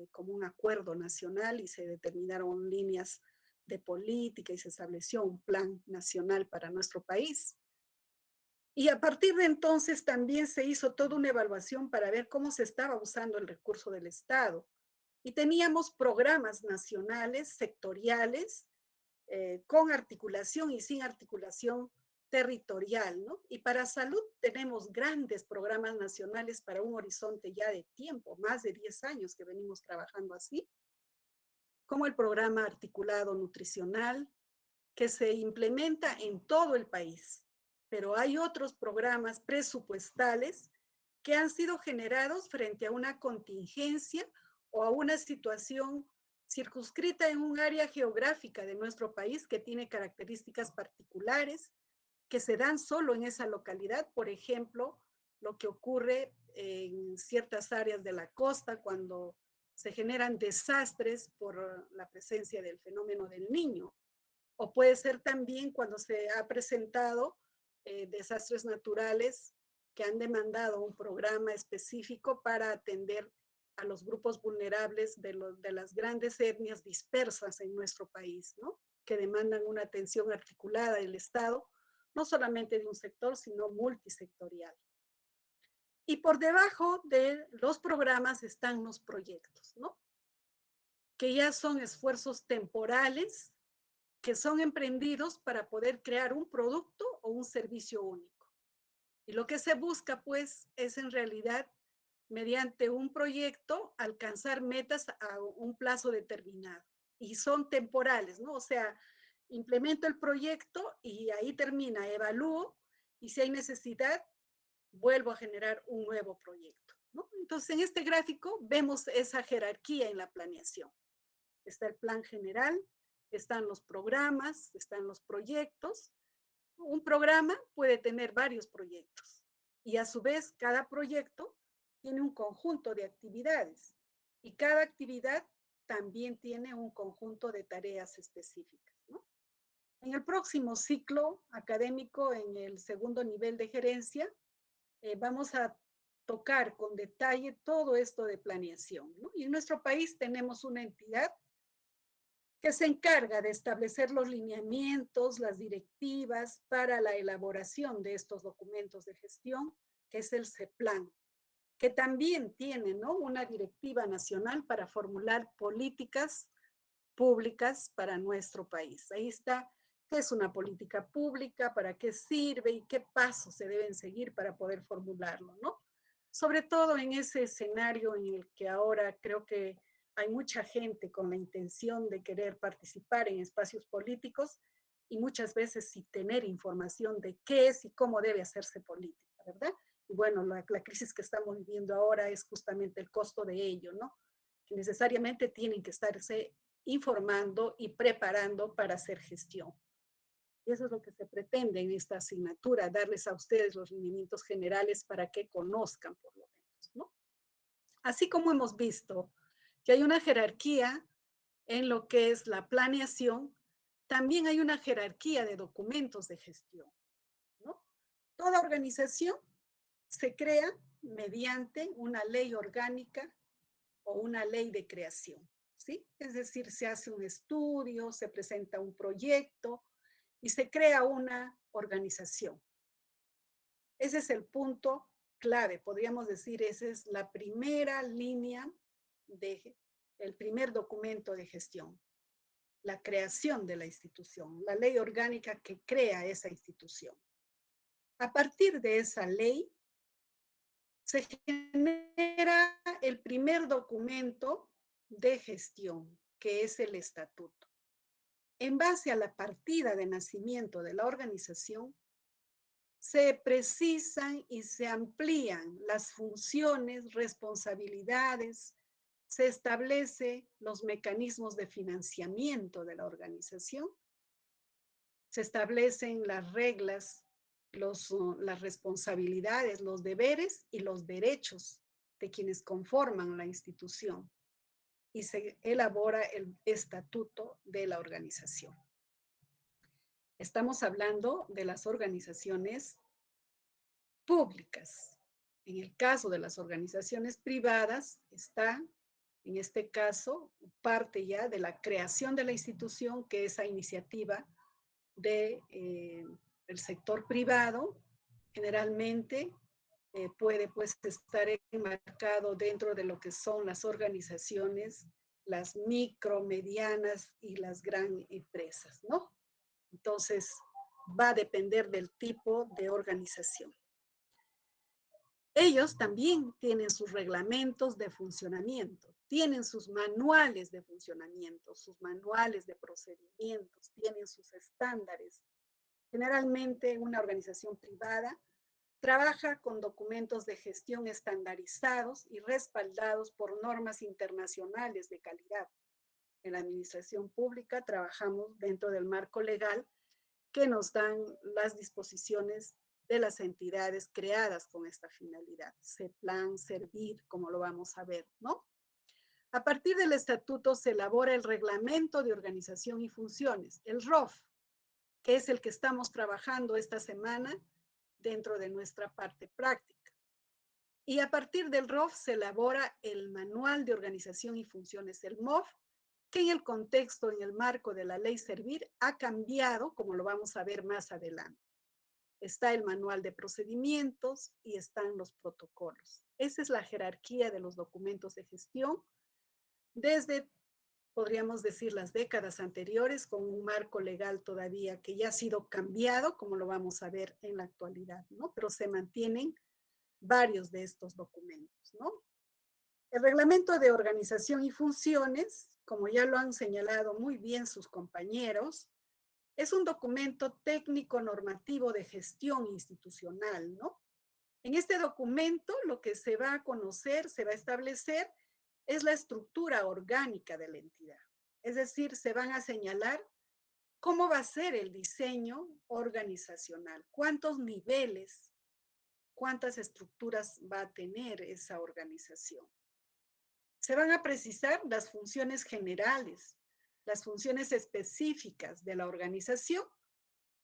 Como un acuerdo nacional y se determinaron líneas de política y se estableció un plan nacional para nuestro país. Y a partir de entonces también se hizo toda una evaluación para ver cómo se estaba usando el recurso del Estado. Y teníamos programas nacionales, sectoriales, con articulación y sin articulación territorial, ¿no? Y para salud tenemos grandes programas nacionales para un horizonte ya de tiempo, más de 10 años que venimos trabajando así, como el programa articulado nutricional, que se implementa en todo el país. Pero hay otros programas presupuestales que han sido generados frente a una contingencia o a una situación circunscrita en un área geográfica de nuestro país que tiene características particulares que se dan solo en esa localidad. Por ejemplo, lo que ocurre en ciertas áreas de la costa cuando se generan desastres por la presencia del fenómeno del Niño. O puede ser también cuando se ha presentado desastres naturales que han demandado un programa específico para atender a los grupos vulnerables de las grandes etnias dispersas en nuestro país, ¿no? Que demandan una atención articulada del Estado, no solamente de un sector, sino multisectorial. Y por debajo de los programas están los proyectos, ¿no? Que ya son esfuerzos temporales que son emprendidos para poder crear un producto o un servicio único. Y lo que se busca, pues, es en realidad, mediante un proyecto, alcanzar metas a un plazo determinado. Y son temporales, ¿no? O sea, implemento el proyecto y ahí termina, evalúo, y si hay necesidad, vuelvo a generar un nuevo proyecto, ¿no? Entonces, en este gráfico vemos esa jerarquía en la planeación. Está el plan general, están los programas, están los proyectos. Un programa puede tener varios proyectos y a su vez cada proyecto tiene un conjunto de actividades y cada actividad también tiene un conjunto de tareas específicas, ¿no? En el próximo ciclo académico, en el segundo nivel de gerencia, vamos a tocar con detalle todo esto de planeación, ¿no? Y en nuestro país tenemos una entidad que se encarga de establecer los lineamientos, las directivas para la elaboración de estos documentos de gestión, que es el CEPLAN, que también tiene, ¿no?, una directiva nacional para formular políticas públicas para nuestro país. Ahí está qué es una política pública, para qué sirve y qué pasos se deben seguir para poder formularlo, ¿no? Sobre todo en ese escenario en el que ahora creo que hay mucha gente con la intención de querer participar en espacios políticos y muchas veces sin tener información de qué es y cómo debe hacerse política, ¿verdad? Y bueno, la crisis que estamos viviendo ahora es justamente el costo de ello, ¿no? Que necesariamente tienen que estarse informando y preparando para hacer gestión. Y eso es lo que se pretende en esta asignatura, darles a ustedes los lineamientos generales para que conozcan por lo menos, ¿no? Así como hemos visto que hay una jerarquía en lo que es la planeación, también hay una jerarquía de documentos de gestión, ¿no? Toda organización se crea mediante una ley orgánica o una ley de creación, ¿sí? Es decir, se hace un estudio, se presenta un proyecto y se crea una organización. Ese es el punto clave, podríamos decir, esa es la primera línea el primer documento de gestión, la creación de la institución, la ley orgánica que crea esa institución. A partir de esa ley, se genera el primer documento de gestión, que es el estatuto. En base a la partida de nacimiento de la organización, se precisan y se amplían las funciones, responsabilidades, se establece los mecanismos de financiamiento de la organización, se establecen las reglas, las responsabilidades, los deberes y los derechos de quienes conforman la institución y se elabora el estatuto de la organización. Estamos hablando de las organizaciones públicas. En el caso de las organizaciones privadas, está, en este caso, parte ya de la creación de la institución, que es a iniciativa del sector privado, generalmente puede pues estar enmarcado dentro de lo que son las organizaciones, las micro, medianas y las grandes empresas, ¿no? Entonces, va a depender del tipo de organización. Ellos también tienen sus reglamentos de funcionamiento, tienen sus manuales de funcionamiento, sus manuales de procedimientos, tienen sus estándares. Generalmente una organización privada trabaja con documentos de gestión estandarizados y respaldados por normas internacionales de calidad. En la administración pública trabajamos dentro del marco legal que nos dan las disposiciones de las entidades creadas con esta finalidad. CEPLAN, SERVIR, como lo vamos a ver, ¿no? A partir del estatuto se elabora el reglamento de organización y funciones, el ROF, que es el que estamos trabajando esta semana dentro de nuestra parte práctica. Y a partir del ROF se elabora el manual de organización y funciones, el MOF, que en el contexto, en el marco de la ley Servir, ha cambiado, como lo vamos a ver más adelante. Está el manual de procedimientos y están los protocolos. Esa es la jerarquía de los documentos de gestión desde, podríamos decir, las décadas anteriores, con un marco legal todavía que ya ha sido cambiado, como lo vamos a ver en la actualidad, ¿no? Pero se mantienen varios de estos documentos, ¿no? El reglamento de organización y funciones, como ya lo han señalado muy bien sus compañeros, es un documento técnico normativo de gestión institucional, ¿no? En este documento lo que se va a conocer, se va a establecer, es la estructura orgánica de la entidad. Es decir, se van a señalar cómo va a ser el diseño organizacional, cuántos niveles, cuántas estructuras va a tener esa organización. Se van a precisar las funciones generales, las funciones específicas de la organización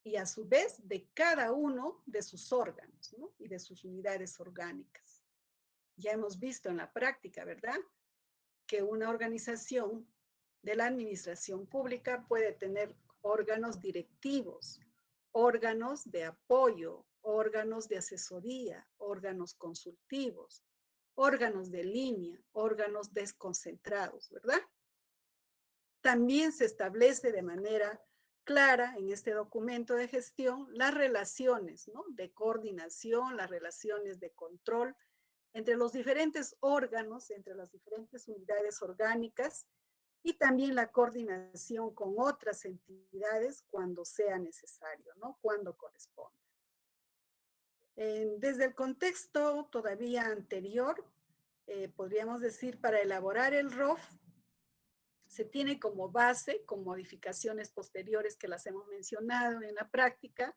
y a su vez de cada uno de sus órganos, ¿no? Y de sus unidades orgánicas. Ya hemos visto en la práctica, ¿verdad?, que una organización de la administración pública puede tener órganos directivos, órganos de apoyo, órganos de asesoría, órganos consultivos, órganos de línea, órganos desconcentrados, ¿verdad? También se establece de manera clara en este documento de gestión las relaciones, ¿no?, de coordinación, las relaciones de control entre los diferentes órganos, entre las diferentes unidades orgánicas y también la coordinación con otras entidades cuando sea necesario, ¿no?, cuando corresponda. Desde el contexto todavía anterior, podríamos decir, para elaborar el ROF, se tiene como base, con modificaciones posteriores que las hemos mencionado en la práctica,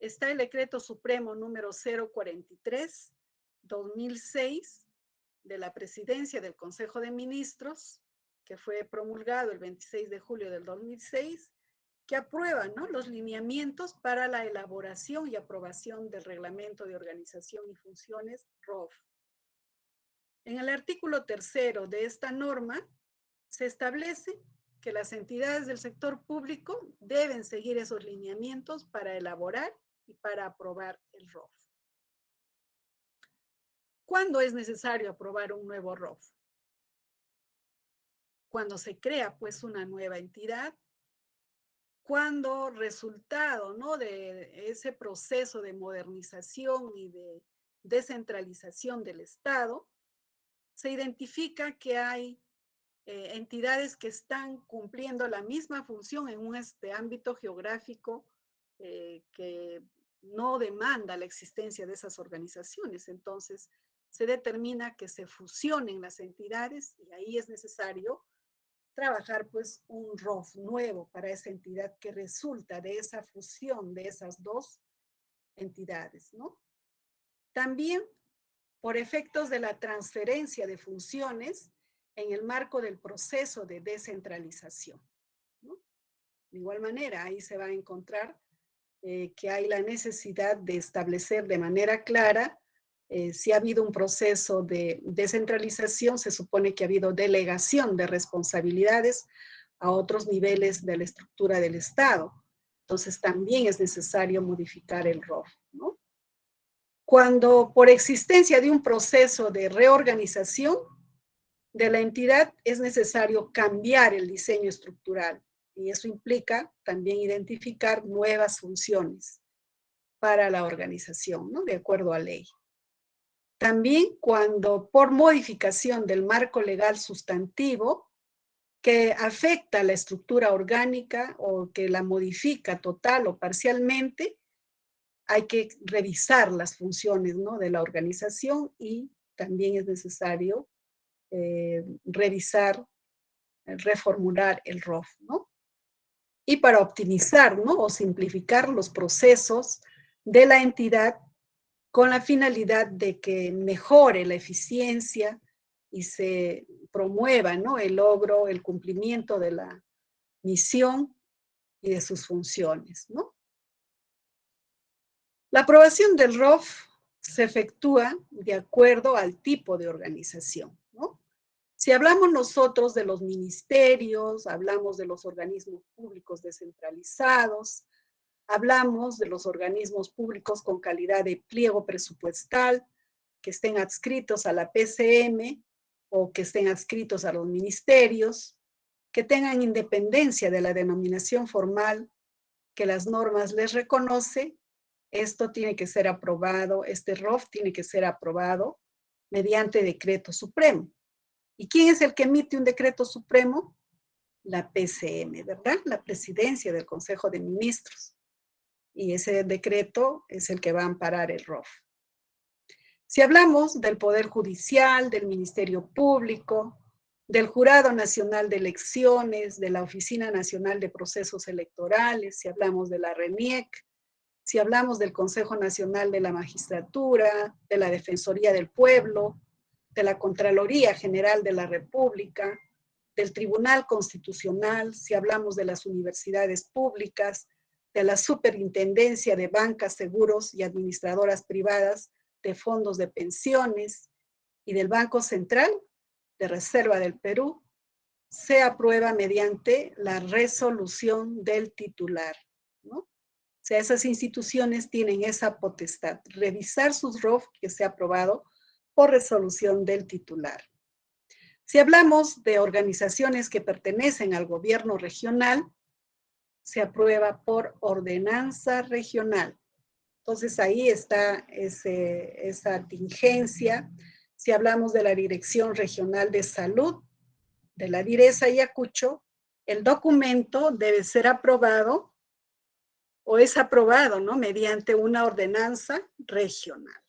está el Decreto Supremo número 043/2006 de la Presidencia del Consejo de Ministros, que fue promulgado el 26 de julio del 2006, que aprueba, ¿no?, los lineamientos para la elaboración y aprobación del Reglamento de Organización y Funciones ROF. En el artículo 3 de esta norma se establece que las entidades del sector público deben seguir esos lineamientos para elaborar y para aprobar el ROF. ¿Cuándo es necesario aprobar un nuevo ROF? Cuando se crea, pues, una nueva entidad, cuando resultado, ¿no?, de ese proceso de modernización y de descentralización del Estado, se identifica que hay entidades que están cumpliendo la misma función en un ámbito geográfico que no demanda la existencia de esas organizaciones. Entonces, se determina que se fusionen las entidades y ahí es necesario trabajar pues un ROF nuevo para esa entidad que resulta de esa fusión de esas dos entidades, ¿no? También por efectos de la transferencia de funciones en el marco del proceso de descentralización, ¿no? De igual manera, ahí se va a encontrar que hay la necesidad de establecer de manera clara si ha habido un proceso de descentralización, se supone que ha habido delegación de responsabilidades a otros niveles de la estructura del Estado. Entonces también es necesario modificar el ROF, ¿no? Cuando por existencia de un proceso de reorganización de la entidad es necesario cambiar el diseño estructural y eso implica también identificar nuevas funciones para la organización, ¿no? De acuerdo a ley. También cuando por modificación del marco legal sustantivo que afecta la estructura orgánica o que la modifica total o parcialmente, hay que revisar las funciones, ¿no? De la organización y también es necesario revisar, reformular el ROF, ¿no? Y para optimizar, ¿no? O simplificar los procesos de la entidad con la finalidad de que mejore la eficiencia y se promueva, ¿no? El logro, el cumplimiento de la misión y de sus funciones, ¿no? La aprobación del ROF se efectúa de acuerdo al tipo de organización, ¿no? Si hablamos nosotros de los ministerios, hablamos de los organismos públicos descentralizados, hablamos de los organismos públicos con calidad de pliego presupuestal, que estén adscritos a la PCM o que estén adscritos a los ministerios, que tengan independencia de la denominación formal que las normas les reconoce. Esto tiene que ser aprobado, este ROF tiene que ser aprobado mediante decreto supremo. ¿Y quién es el que emite un decreto supremo? La PCM, ¿verdad? La Presidencia del Consejo de Ministros. Y ese decreto es el que va a amparar el ROF. Si hablamos del Poder Judicial, del Ministerio Público, del Jurado Nacional de Elecciones, de la Oficina Nacional de Procesos Electorales, si hablamos de la RENIEC, si hablamos del Consejo Nacional de la Magistratura, de la Defensoría del Pueblo, de la Contraloría General de la República, del Tribunal Constitucional, si hablamos de las universidades públicas, de la Superintendencia de Bancas, Seguros y Administradoras Privadas de Fondos de Pensiones y del Banco Central de Reserva del Perú, se aprueba mediante la resolución del titular, ¿no? O sea, esas instituciones tienen esa potestad, revisar sus ROF que se ha aprobado por resolución del titular. Si hablamos de organizaciones que pertenecen al gobierno regional, se aprueba por ordenanza regional. Entonces ahí está esa tingencia. Si hablamos de la Dirección Regional de Salud, de la DIRESA Ayacucho, el documento debe ser aprobado o es aprobado, ¿no? Mediante una ordenanza regional,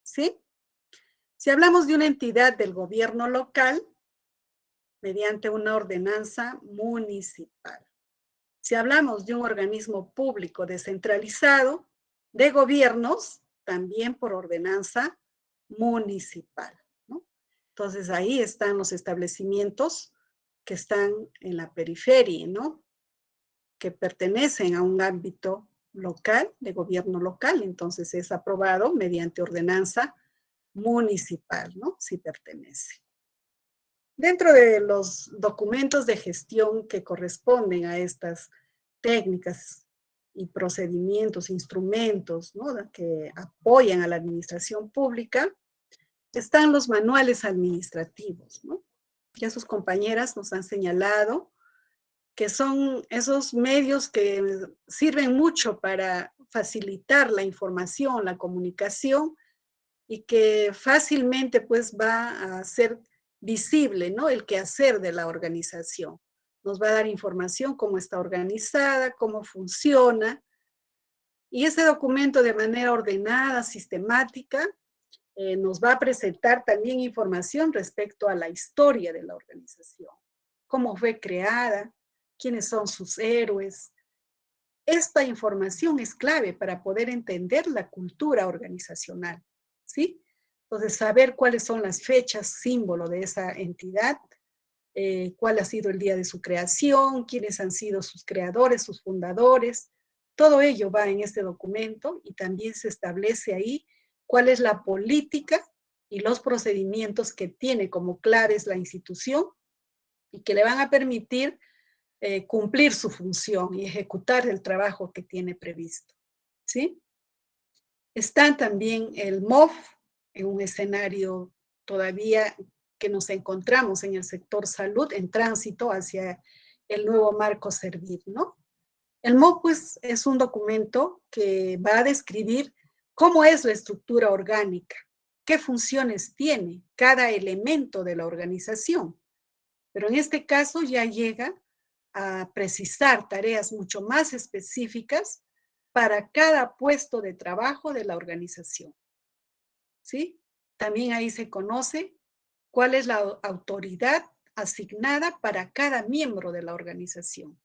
¿sí? Si hablamos de una entidad del gobierno local, mediante una ordenanza municipal. Si hablamos de un organismo público descentralizado, de gobiernos, también por ordenanza municipal, ¿no? Entonces ahí están los establecimientos que están en la periferia, ¿no? Que pertenecen a un ámbito local, de gobierno local, entonces es aprobado mediante ordenanza municipal, ¿no? Si pertenece. Dentro de los documentos de gestión que corresponden a estas técnicas y procedimientos, instrumentos, ¿no? Que apoyan a la administración pública, están los manuales administrativos, ¿no? Ya sus compañeras nos han señalado que son esos medios que sirven mucho para facilitar la información, la comunicación, y que fácilmente pues va a ser visible, ¿no? El quehacer de la organización. Nos va a dar información cómo está organizada, cómo funciona. Y ese documento de manera ordenada, sistemática, nos va a presentar también información respecto a la historia de la organización. Cómo fue creada, quiénes son sus héroes. Esta información es clave para poder entender la cultura organizacional, ¿sí? Entonces, saber cuáles son las fechas símbolo de esa entidad, cuál ha sido el día de su creación, quiénes han sido sus creadores, sus fundadores. Todo ello va en este documento y también se establece ahí cuál es la política y los procedimientos que tiene como claves la institución y que le van a permitir cumplir su función y ejecutar el trabajo que tiene previsto, ¿sí? Está también el MOF en un escenario todavía que nos encontramos en el sector salud en tránsito hacia el nuevo marco Servir, ¿no? El MOF, pues, es un documento que va a describir cómo es la estructura orgánica, qué funciones tiene cada elemento de la organización. Pero en este caso ya llega a precisar tareas mucho más específicas para cada puesto de trabajo de la organización, ¿sí? También ahí se conoce cuál es la autoridad asignada para cada miembro de la organización.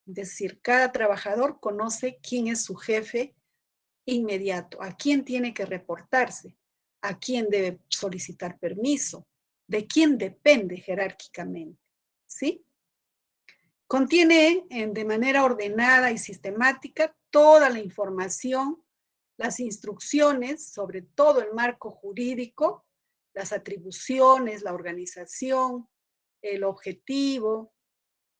Es decir, cada trabajador conoce quién es su jefe inmediato, a quién tiene que reportarse, a quién debe solicitar permiso, de quién depende jerárquicamente, ¿sí? Contiene de manera ordenada y sistemática toda la información, las instrucciones sobre todo el marco jurídico, las atribuciones, la organización, el objetivo,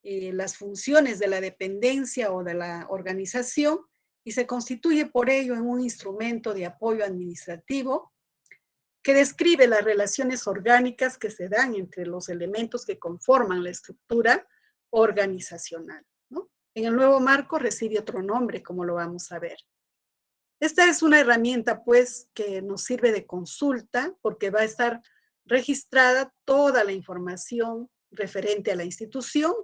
las funciones de la dependencia o de la organización, y se constituye por ello en un instrumento de apoyo administrativo que describe las relaciones orgánicas que se dan entre los elementos que conforman la estructura organizacional, ¿no? En el nuevo marco recibe otro nombre, como lo vamos a ver. Esta es una herramienta, pues, que nos sirve de consulta porque va a estar registrada toda la información referente a la institución,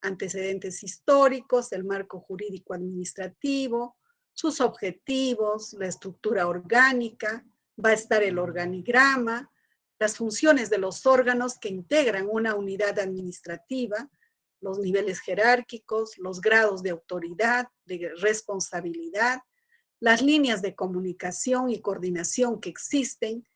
antecedentes históricos, el marco jurídico administrativo, sus objetivos, la estructura orgánica, va a estar el organigrama, las funciones de los órganos que integran una unidad administrativa, los niveles jerárquicos, los grados de autoridad, de responsabilidad, las líneas de comunicación y coordinación que existen,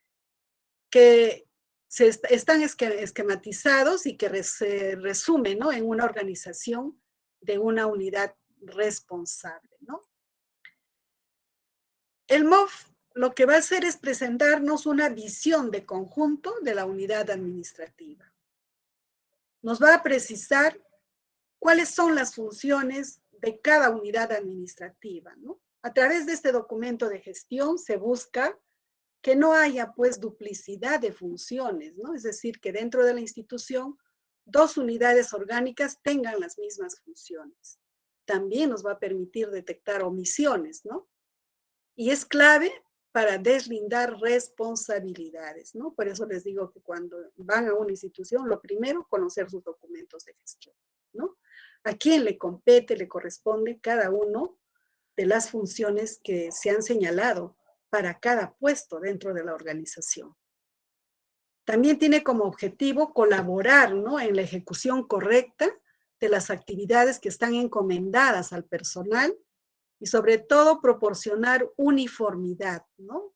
que están esquematizados y que se resumen, ¿no?, en una organización de una unidad responsable, ¿no? El MOF lo que va a hacer es presentarnos una visión de conjunto de la unidad administrativa. Nos va a precisar cuáles son las funciones de cada unidad administrativa, ¿no? A través de este documento de gestión se busca que no haya, pues, duplicidad de funciones, ¿no? Es decir, que dentro de la institución, dos unidades orgánicas tengan las mismas funciones. También nos va a permitir detectar omisiones, ¿no? Y es clave para deslindar responsabilidades, ¿no? Por eso les digo que cuando van a una institución, lo primero, conocer sus documentos de gestión, ¿no? A quién le compete, le corresponde cada uno de las funciones que se han señalado para cada puesto dentro de la organización. También tiene como objetivo colaborar, ¿no?, en la ejecución correcta de las actividades que están encomendadas al personal y sobre todo proporcionar uniformidad, ¿no?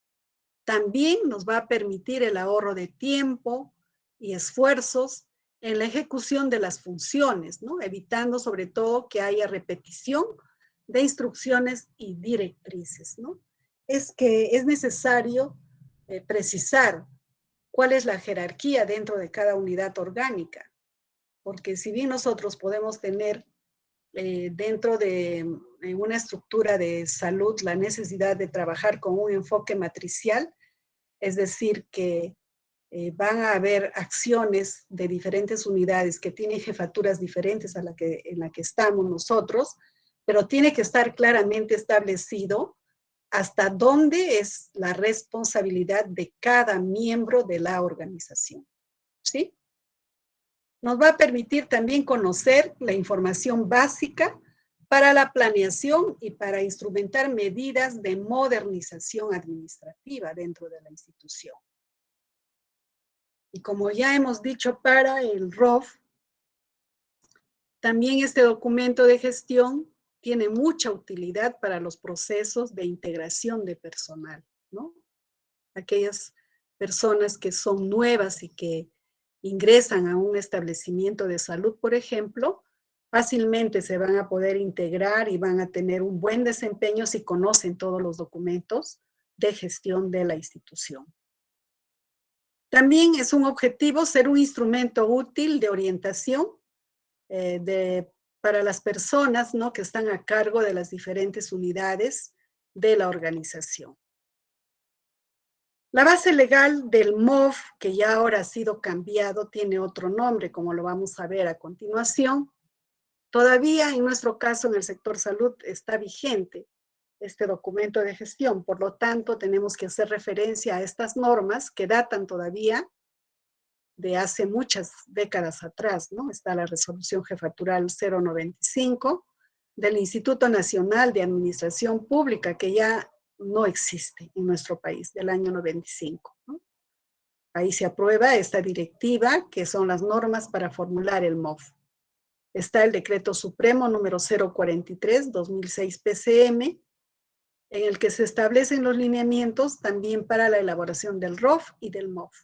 También nos va a permitir el ahorro de tiempo y esfuerzos en la ejecución de las funciones, ¿no?, evitando sobre todo que haya repetición de instrucciones y directrices, ¿no? Es que es necesario precisar cuál es la jerarquía dentro de cada unidad orgánica, porque si bien nosotros podemos tener dentro de una estructura de salud la necesidad de trabajar con un enfoque matricial, es decir, que van a haber acciones de diferentes unidades que tienen jefaturas diferentes a en la que estamos nosotros, pero tiene que estar claramente establecido hasta dónde es la responsabilidad de cada miembro de la organización, ¿sí? Nos va a permitir también conocer la información básica para la planeación y para instrumentar medidas de modernización administrativa dentro de la institución. Y como ya hemos dicho para el ROF, también este documento de gestión tiene mucha utilidad para los procesos de integración de personal, ¿no? Aquellas personas que son nuevas y que ingresan a un establecimiento de salud, por ejemplo, fácilmente se van a poder integrar y van a tener un buen desempeño si conocen todos los documentos de gestión de la institución. También es un objetivo ser un instrumento útil de orientación para las personas, ¿no?, que están a cargo de las diferentes unidades de la organización. La base legal del MOF, que ya ahora ha sido cambiado, tiene otro nombre, como lo vamos a ver a continuación. Todavía en nuestro caso en el sector salud está vigente este documento de gestión, por lo tanto tenemos que hacer referencia a estas normas que datan todavía de hace muchas décadas atrás, ¿no? Está la resolución jefatural 095 del Instituto Nacional de Administración Pública, que ya no existe en nuestro país, del año 95, ¿no? Ahí se aprueba esta directiva, que son las normas para formular el MOF. Está el Decreto Supremo número 043-2006 PCM, en el que se establecen los lineamientos también para la elaboración del ROF y del MOF.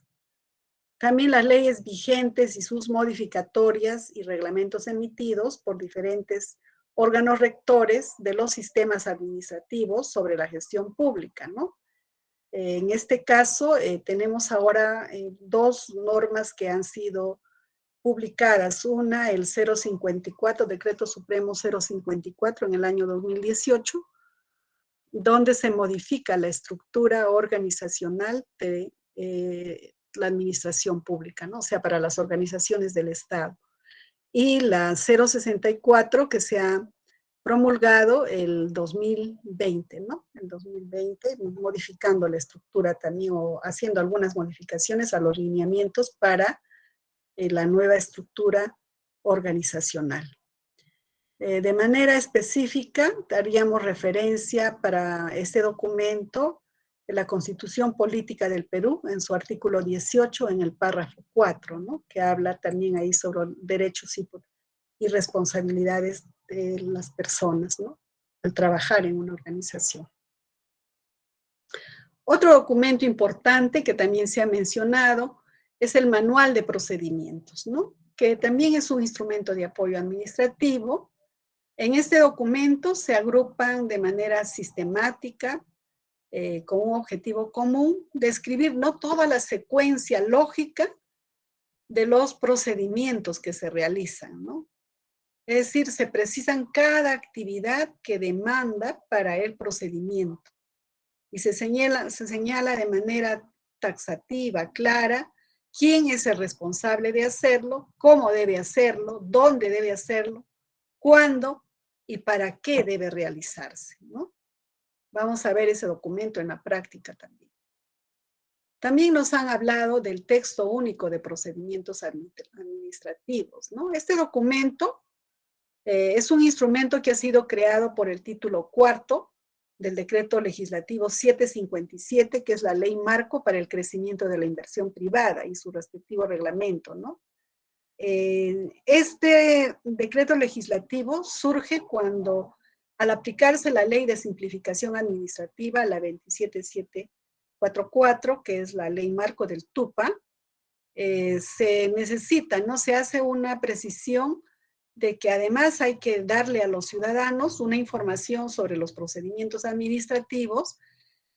También las leyes vigentes y sus modificatorias y reglamentos emitidos por diferentes órganos rectores de los sistemas administrativos sobre la gestión pública, ¿no? En este caso, tenemos ahora dos normas que han sido publicadas. Una, el 054, Decreto Supremo 054 en el año 2018, donde se modifica la estructura organizacional de la administración pública, ¿no? O sea, para las organizaciones del Estado. Y la 064 que se ha promulgado el 2020, ¿no? El 2020, modificando la estructura también o haciendo algunas modificaciones a los lineamientos para la nueva estructura organizacional. De manera específica, daríamos referencia para este documento de la Constitución Política del Perú, en su artículo 18, en el párrafo 4, ¿no?, que habla también ahí sobre derechos y responsabilidades de las personas, ¿no?, al trabajar en una organización. Otro documento importante que también se ha mencionado es el Manual de Procedimientos, ¿no?, que también es un instrumento de apoyo administrativo. En este documento se agrupan de manera sistemática, con un objetivo común, describir no toda la secuencia lógica de los procedimientos que se realizan, ¿no? Es decir, se precisan cada actividad que demanda para el procedimiento y se señala de manera taxativa, clara, quién es el responsable de hacerlo, cómo debe hacerlo, dónde debe hacerlo, cuándo y para qué debe realizarse, ¿no? Vamos a ver ese documento en la práctica también. También nos han hablado del texto único de procedimientos administrativos, ¿no? Este documento es un instrumento que ha sido creado por el título cuarto del Decreto Legislativo 757, que es la ley marco para el crecimiento de la inversión privada y su respectivo reglamento, ¿no? Este decreto legislativo surge cuando, al aplicarse la Ley de Simplificación Administrativa, la 27744, que es la ley marco del TUPA, se necesita, ¿no? Se hace una precisión de que además hay que darle a los ciudadanos una información sobre los procedimientos administrativos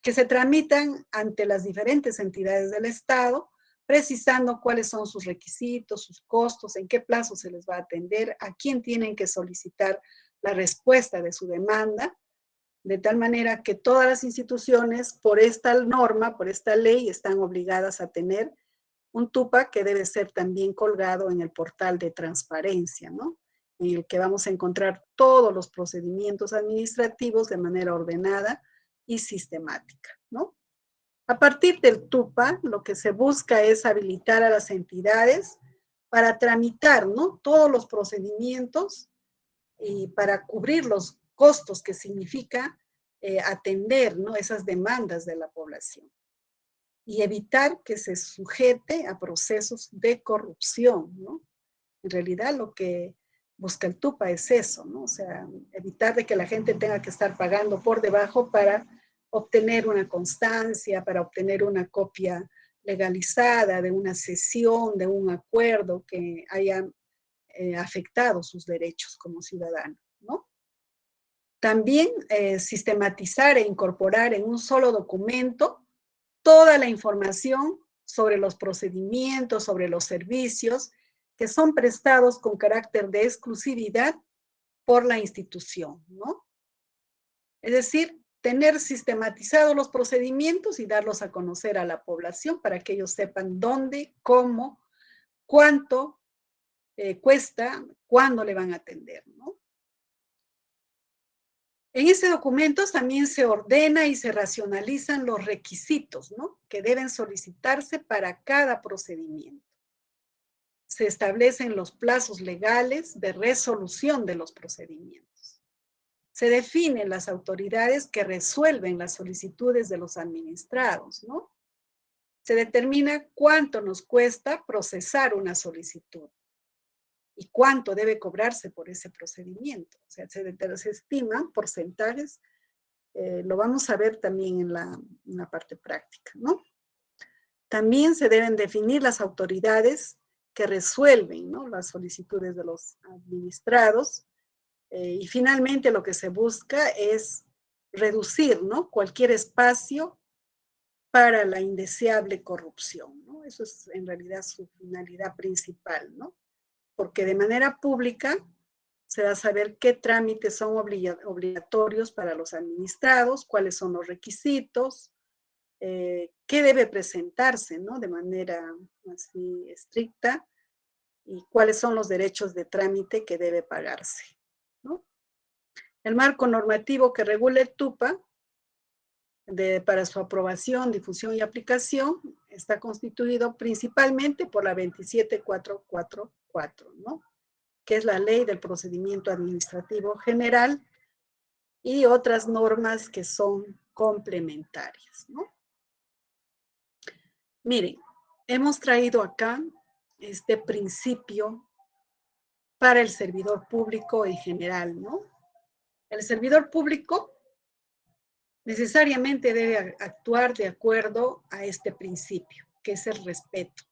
que se tramitan ante las diferentes entidades del Estado, precisando cuáles son sus requisitos, sus costos, en qué plazo se les va a atender, a quién tienen que solicitar la respuesta de su demanda, de tal manera que todas las instituciones, por esta norma, por esta ley, están obligadas a tener un TUPA que debe ser también colgado en el portal de transparencia, ¿no?, en el que vamos a encontrar todos los procedimientos administrativos de manera ordenada y sistemática, ¿no? A partir del TUPA, lo que se busca es habilitar a las entidades para tramitar, ¿no?, todos los procedimientos y para cubrir los costos que significa atender, ¿no?, esas demandas de la población y evitar que se sujete a procesos de corrupción, ¿no? En realidad lo que busca el TUPA es eso, ¿no? O sea, evitar de que la gente tenga que estar pagando por debajo para obtener una constancia, para obtener una copia legalizada de una sesión, de un acuerdo que haya afectado sus derechos como ciudadano, ¿no? También sistematizar e incorporar en un solo documento toda la información sobre los procedimientos, sobre los servicios que son prestados con carácter de exclusividad por la institución, ¿no? Es decir, tener sistematizados los procedimientos y darlos a conocer a la población para que ellos sepan dónde, cómo, cuánto cuesta, cuándo le van a atender, ¿no? En ese documento también se ordena y se racionalizan los requisitos, ¿no?, que deben solicitarse para cada procedimiento. Se establecen los plazos legales de resolución de los procedimientos. Se definen las autoridades que resuelven las solicitudes de los administrados, ¿no? Se determina cuánto nos cuesta procesar una solicitud y cuánto debe cobrarse por ese procedimiento. O sea, se estiman porcentajes, lo vamos a ver también en la parte práctica, ¿no? También se deben definir las autoridades que resuelven, ¿no?, las solicitudes de los administrados. Y finalmente lo que se busca es reducir, ¿no?, cualquier espacio para la indeseable corrupción, ¿no? Eso es en realidad su finalidad principal, ¿no? Porque de manera pública se va a saber qué trámites son obligatorios para los administrados, cuáles son los requisitos, qué debe presentarse, ¿no?, de manera así estricta y cuáles son los derechos de trámite que debe pagarse, ¿no? El marco normativo que regula el TUPA para su aprobación, difusión y aplicación está constituido principalmente por la 27444, ¿no?, que es la Ley del Procedimiento Administrativo General, y otras normas que son complementarias, ¿no? Miren, hemos traído acá este principio para el servidor público en general, ¿no? El servidor público necesariamente debe actuar de acuerdo a este principio, que es el respeto.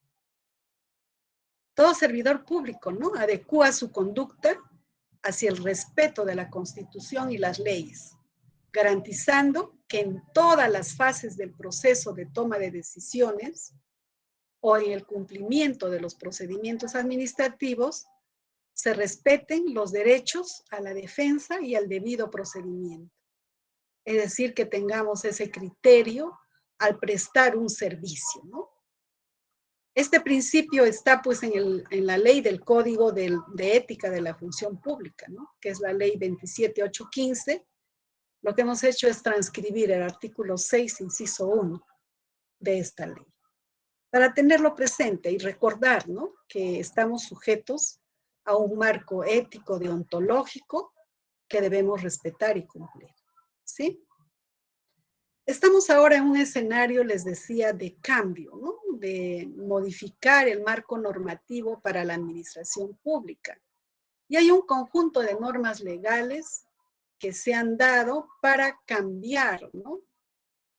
Todo servidor público, ¿no?, adecúa su conducta hacia el respeto de la Constitución y las leyes, garantizando que en todas las fases del proceso de toma de decisiones o en el cumplimiento de los procedimientos administrativos se respeten los derechos a la defensa y al debido procedimiento. Es decir, que tengamos ese criterio al prestar un servicio, ¿no? Este principio está pues en la ley del Código de Ética de la Función Pública, ¿no?, que es la ley 27815. Lo que hemos hecho es transcribir el artículo 6, inciso 1 de esta ley, para tenerlo presente y recordar, ¿no?, que estamos sujetos a un marco ético deontológico que debemos respetar y cumplir, ¿sí? Estamos ahora en un escenario, les decía, de cambio, ¿no?, de modificar el marco normativo para la administración pública. Y hay un conjunto de normas legales que se han dado para cambiar, ¿no?,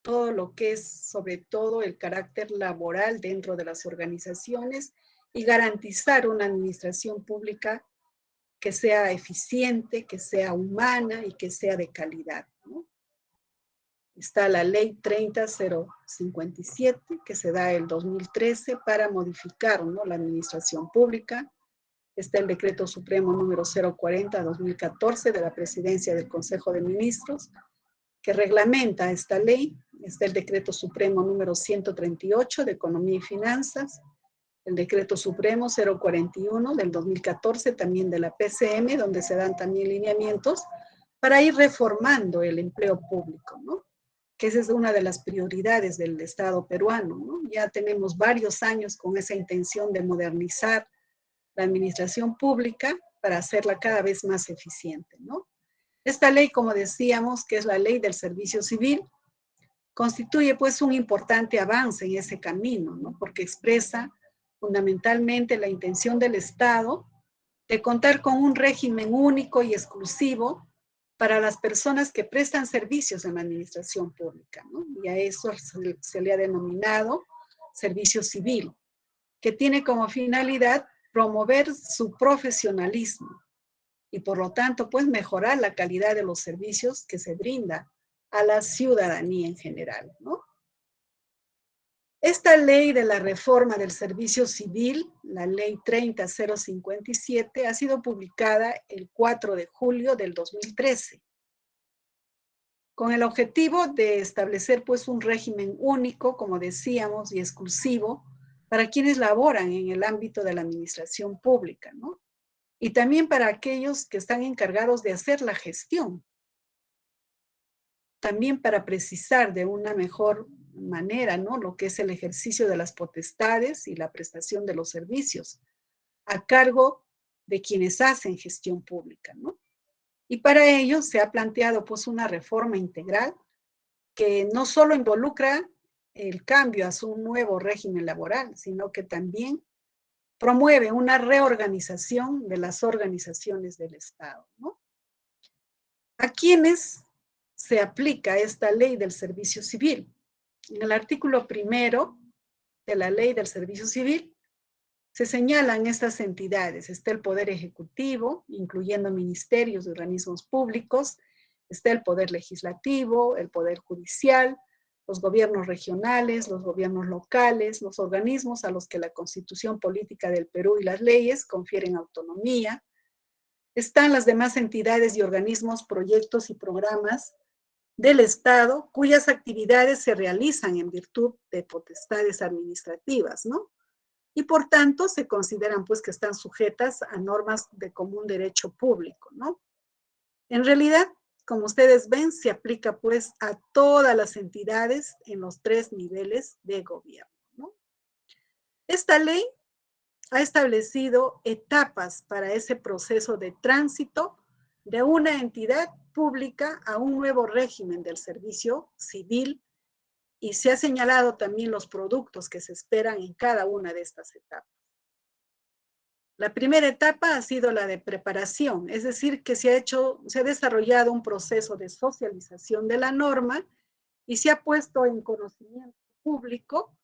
todo lo que es, sobre todo, el carácter laboral dentro de las organizaciones y garantizar una administración pública que sea eficiente, que sea humana y que sea de calidad, ¿no? Está la ley 30057, que se da el 2013 para modificar, ¿no?, la administración pública. Está el decreto supremo número 040-2014 de la Presidencia del Consejo de Ministros, que reglamenta esta ley. Está el decreto supremo número 138 de Economía y Finanzas, el decreto supremo 041 del 2014, también de la PCM, donde se dan también lineamientos para ir reformando el empleo público, ¿no? que esa es una de las prioridades del Estado peruano, ¿no? Ya tenemos varios años con esa intención de modernizar la administración pública para hacerla cada vez más eficiente, ¿no? Esta ley, como decíamos, que es la ley del servicio civil, constituye pues un importante avance en ese camino, ¿no? Porque expresa fundamentalmente la intención del Estado de contar con un régimen único y exclusivo para las personas que prestan servicios en la administración pública, ¿no? Y a eso se le ha denominado servicio civil, que tiene como finalidad promover su profesionalismo y por lo tanto, pues mejorar la calidad de los servicios que se brinda a la ciudadanía en general, ¿no? Esta ley de la reforma del servicio civil, la ley 30057, ha sido publicada el 4 de julio del 2013, con el objetivo de establecer pues un régimen único, como decíamos, y exclusivo para quienes laboran en el ámbito de la administración pública, ¿no? Y también para aquellos que están encargados de hacer la gestión. También para precisar de una mejor manera, ¿no? Lo que es el ejercicio de las potestades y la prestación de los servicios a cargo de quienes hacen gestión pública, ¿no? Y para ello se ha planteado pues una reforma integral que no solo involucra el cambio a un nuevo régimen laboral, sino que también promueve una reorganización de las organizaciones del Estado, ¿no? ¿A quiénes se aplica esta ley del servicio civil? En el artículo 1 de la ley del servicio civil se señalan estas entidades. Está el Poder Ejecutivo, incluyendo ministerios y organismos públicos, está el Poder Legislativo, el Poder Judicial, los gobiernos regionales, los gobiernos locales, los organismos a los que la Constitución Política del Perú y las leyes confieren autonomía. Están las demás entidades y organismos, proyectos y programas del Estado cuyas actividades se realizan en virtud de potestades administrativas, ¿no? Y por tanto se consideran pues que están sujetas a normas de común derecho público, ¿no? En realidad, como ustedes ven, se aplica pues a todas las entidades en los 3 niveles de gobierno, ¿no? Esta ley ha establecido etapas para ese proceso de tránsito de una entidad pública a un nuevo régimen del servicio civil y se ha señalado también los productos que se esperan en cada una de estas etapas. La primera etapa ha sido la de preparación, es decir, que se ha desarrollado un proceso de socialización de la norma y se ha puesto en conocimiento público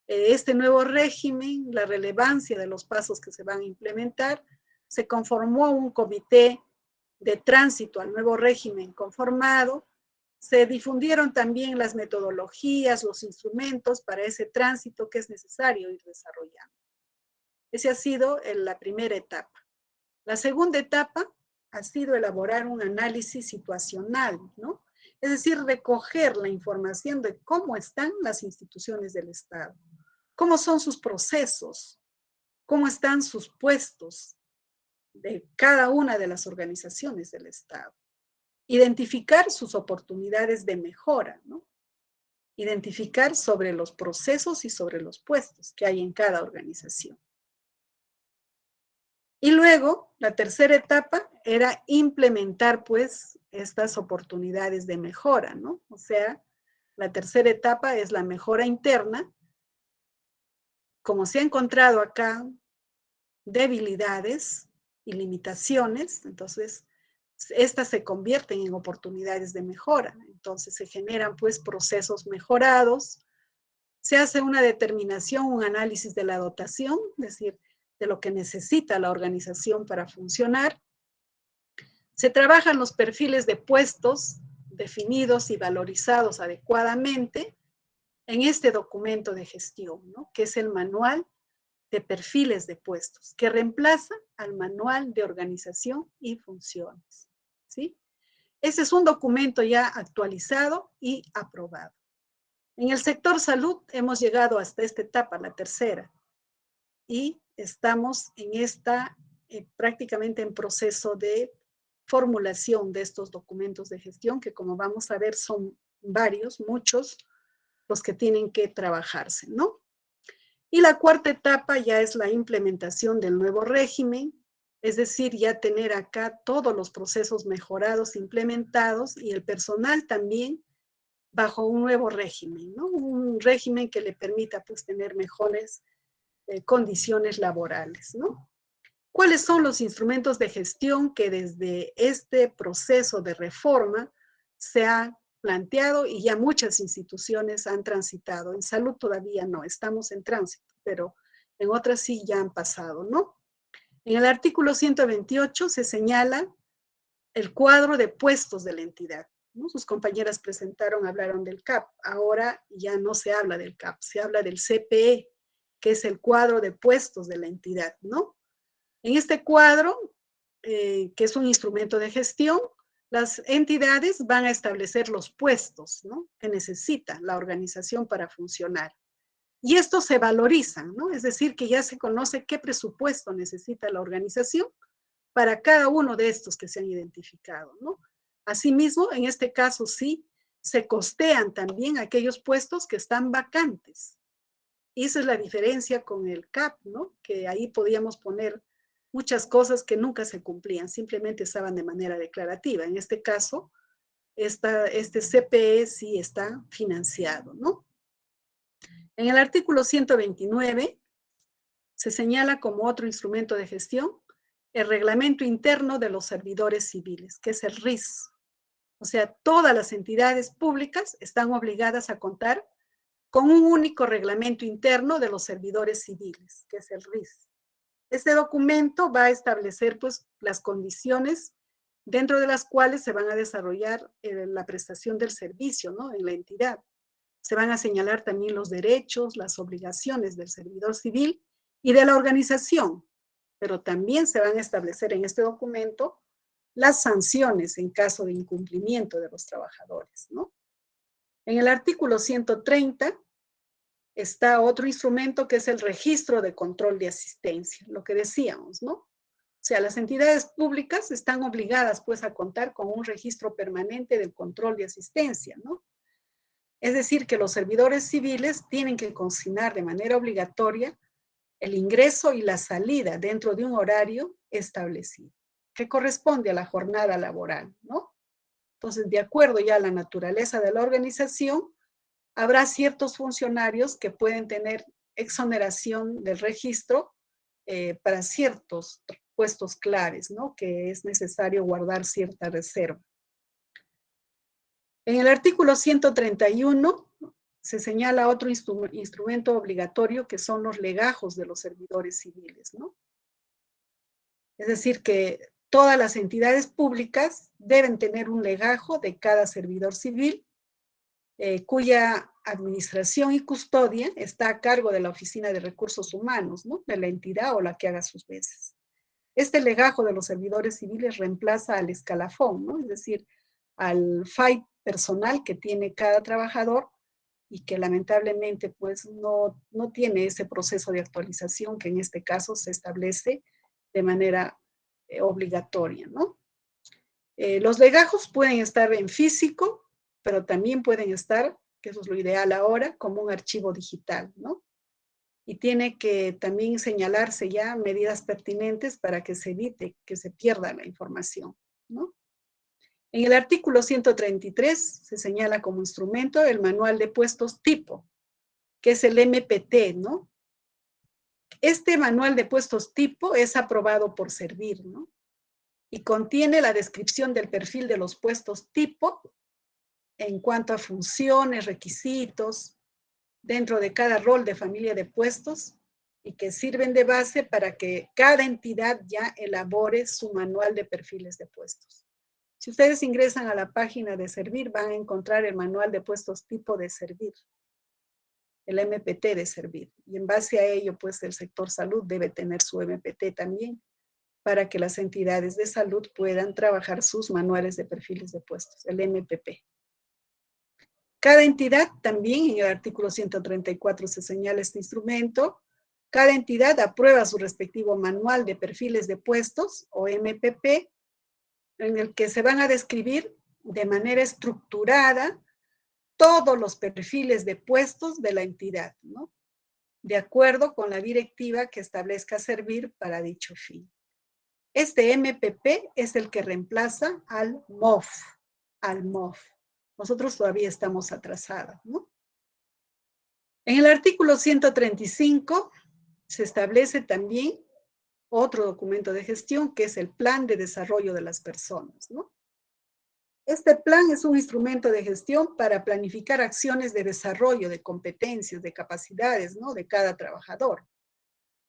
este nuevo régimen, la relevancia de los pasos que se van a implementar. Se conformó un comité de tránsito al nuevo régimen conformado. Se difundieron también las metodologías, los instrumentos para ese tránsito que es necesario ir desarrollando. Esa ha sido la primera etapa. La segunda etapa ha sido elaborar un análisis situacional, ¿no? Es decir, recoger la información de cómo están las instituciones del Estado, cómo son sus procesos, cómo están sus puestos de cada una de las organizaciones del Estado. Identificar sus oportunidades de mejora, ¿no? Identificar sobre los procesos y sobre los puestos que hay en cada organización. Y luego, la tercera etapa era implementar, pues, estas oportunidades de mejora, ¿no? O sea, la tercera etapa es la mejora interna. Como se ha encontrado acá debilidades y limitaciones, entonces, estas se convierten en oportunidades de mejora. Entonces, se generan, pues, procesos mejorados. Se hace una determinación, un análisis de la dotación, es decir, de lo que necesita la organización para funcionar. Se trabajan los perfiles de puestos definidos y valorizados adecuadamente en este documento de gestión, ¿no? Que es el manual de perfiles de puestos, que reemplaza al manual de organización y funciones, ¿sí? Ese es un documento ya actualizado y aprobado. En el sector salud hemos llegado hasta esta etapa, la tercera, y estamos en esta prácticamente en proceso de formulación de estos documentos de gestión que, como vamos a ver, son varios, muchos, los que tienen que trabajarse, ¿no? Y la cuarta etapa ya es la implementación del nuevo régimen, es decir, ya tener acá todos los procesos mejorados, implementados, y el personal también bajo un nuevo régimen, ¿no? Un régimen que le permita pues tener mejores condiciones laborales, ¿no? ¿Cuáles son los instrumentos de gestión que desde este proceso de reforma se ha planteado y ya muchas instituciones han transitado? En salud todavía no, estamos en tránsito, pero en otras sí ya han pasado, ¿no? En el artículo 128 se señala el cuadro de puestos de la entidad, ¿no? Sus compañeras hablaron del CAP, ahora ya no se habla del CAP, se habla del CPE, que es el cuadro de puestos de la entidad, ¿no? En este cuadro, que es un instrumento de gestión, las entidades van a establecer los puestos, ¿no?, que necesita la organización para funcionar. Y estos se valorizan, ¿no? Es decir, que ya se conoce qué presupuesto necesita la organización para cada uno de estos que se han identificado, ¿no? Asimismo, en este caso sí, se costean también aquellos puestos que están vacantes. Y esa es la diferencia con el CAP, ¿no? Que ahí podíamos poner muchas cosas que nunca se cumplían, simplemente estaban de manera declarativa. En este caso, este CPE sí está financiado, ¿no? En el artículo 129 se señala como otro instrumento de gestión el reglamento interno de los servidores civiles, que es el RIS. O sea, todas las entidades públicas están obligadas a contar con un único reglamento interno de los servidores civiles, que es el RIS. Este documento va a establecer pues las condiciones dentro de las cuales se van a desarrollar la prestación del servicio, ¿no?, en la entidad. Se van a señalar también los derechos, las obligaciones del servidor civil y de la organización, pero también se van a establecer en este documento las sanciones en caso de incumplimiento de los trabajadores, ¿no? En el artículo 130 está otro instrumento que es el registro de control de asistencia, lo que decíamos, ¿no? O sea, las entidades públicas están obligadas pues a contar con un registro permanente del control de asistencia, ¿no? Es decir, que los servidores civiles tienen que consignar de manera obligatoria el ingreso y la salida dentro de un horario establecido, que corresponde a la jornada laboral, ¿no? Entonces, de acuerdo ya a la naturaleza de la organización, habrá ciertos funcionarios que pueden tener exoneración del registro para ciertos puestos claves, ¿no?, que es necesario guardar cierta reserva. En el artículo 131 se señala otro instrumento obligatorio que son los legajos de los servidores civiles, ¿no? Es decir, que todas las entidades públicas deben tener un legajo de cada servidor civil, cuya administración y custodia está a cargo de la Oficina de Recursos Humanos, ¿no?, de la entidad o la que haga sus veces. Este legajo de los servidores civiles reemplaza al escalafón, ¿no?, es decir, al FAI personal que tiene cada trabajador y que lamentablemente pues no tiene ese proceso de actualización que en este caso se establece de manera obligatoria, ¿no? Los legajos pueden estar en físico, pero también pueden estar, que eso es lo ideal ahora, como un archivo digital, ¿no? Y tiene que también señalarse ya medidas pertinentes para que se evite que se pierda la información, ¿no? En el artículo 133 se señala como instrumento el manual de puestos tipo, que es el MPT, ¿no? Este manual de puestos tipo es aprobado por Servir, ¿no? Y contiene la descripción del perfil de los puestos tipo en cuanto a funciones, requisitos, dentro de cada rol de familia de puestos y que sirven de base para que cada entidad ya elabore su manual de perfiles de puestos. Si ustedes ingresan a la página de Servir, van a encontrar el manual de puestos tipo de Servir, el MPT de Servir. Y en base a ello, pues el sector salud debe tener su MPT también, para que las entidades de salud puedan trabajar sus manuales de perfiles de puestos, el MPP. Cada entidad, también en el artículo 134 se señala este instrumento, cada entidad aprueba su respectivo manual de perfiles de puestos, o MPP, en el que se van a describir de manera estructurada todos los perfiles de puestos de la entidad, ¿no? De acuerdo con la directiva que establezca servir para dicho fin. Este MPP es el que reemplaza al MOF, Nosotros todavía estamos atrasados, ¿no? En el artículo 135 se establece también otro documento de gestión que es el Plan de Desarrollo de las Personas, ¿no? Este plan es un instrumento de gestión para planificar acciones de desarrollo de competencias, de capacidades, ¿no? De cada trabajador.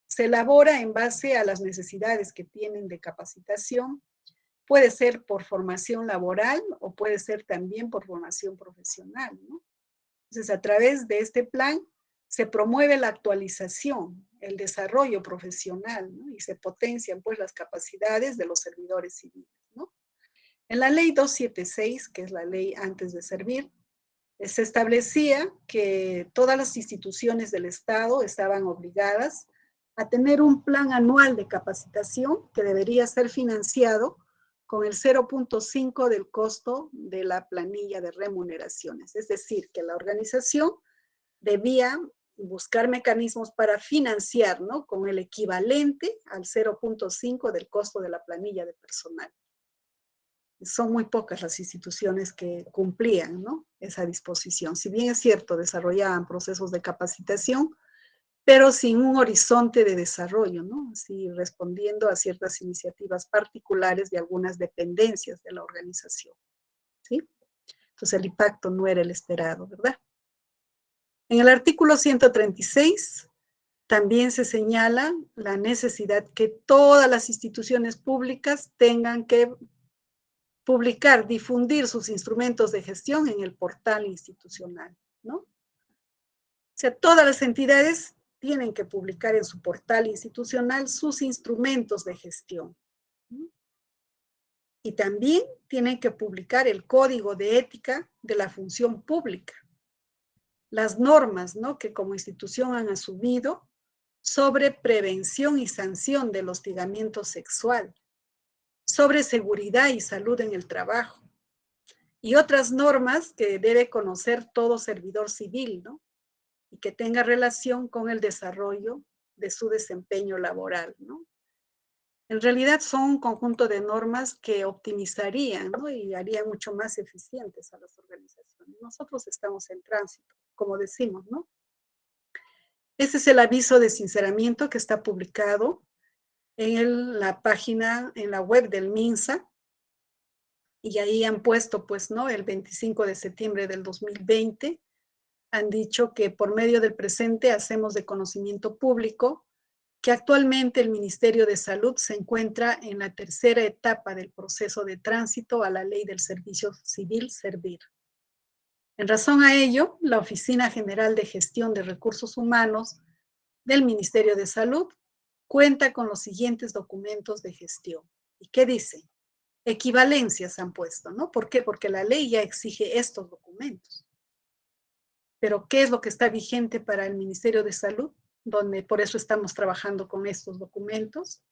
Se elabora en base a las necesidades que tienen de capacitación. Puede ser por formación laboral o puede ser también por formación profesional, ¿no? Entonces, a través de este plan se promueve la actualización, el desarrollo profesional, ¿no? Y se potencian pues las capacidades de los servidores civiles, ¿no? En la ley 276, que es la ley antes de servir, se establecía que todas las instituciones del Estado estaban obligadas a tener un plan anual de capacitación que debería ser financiado con el 0.5 del costo de la planilla de remuneraciones. Es decir, que la organización debía buscar mecanismos para financiar, ¿no? Con el equivalente al 0.5 del costo de la planilla de personal. Son muy pocas las instituciones que cumplían, ¿no? Esa disposición. Si bien es cierto, desarrollaban procesos de capacitación, pero sin un horizonte de desarrollo, ¿no? Así respondiendo a ciertas iniciativas particulares de algunas dependencias de la organización, ¿sí? Entonces el impacto no era el esperado, ¿verdad? En el artículo 136 también se señala la necesidad que todas las instituciones públicas tengan que publicar, difundir sus instrumentos de gestión en el portal institucional, ¿no? O sea, todas las entidades tienen que publicar en su portal institucional sus instrumentos de gestión, ¿no? Y también tienen que publicar el código de ética de la función pública, las normas, ¿no? Que como institución han asumido sobre prevención y sanción del hostigamiento sexual, sobre seguridad y salud en el trabajo, y otras normas que debe conocer todo servidor civil, ¿no? Y que tenga relación con el desarrollo de su desempeño laboral, ¿no? En realidad son un conjunto de normas que optimizarían, ¿no? Y harían mucho más eficientes a las organizaciones. Nosotros estamos en tránsito, como decimos, ¿no? Ese es el aviso de sinceramiento que está publicado en la página, en la web del MINSA, y ahí han puesto, pues, ¿no? El 25 de septiembre del 2020, han dicho que por medio del presente hacemos de conocimiento público que actualmente el Ministerio de Salud se encuentra en la tercera etapa del proceso de tránsito a la Ley del Servicio Civil Servir. En razón a ello, la Oficina General de Gestión de Recursos Humanos del Ministerio de Salud cuenta con los siguientes documentos de gestión. ¿Y qué dice? Equivalencias han puesto, ¿no? ¿Por qué? Porque la ley ya exige estos documentos. Pero ¿qué es lo que está vigente para el Ministerio de Salud? Donde por eso estamos trabajando con estos documentos.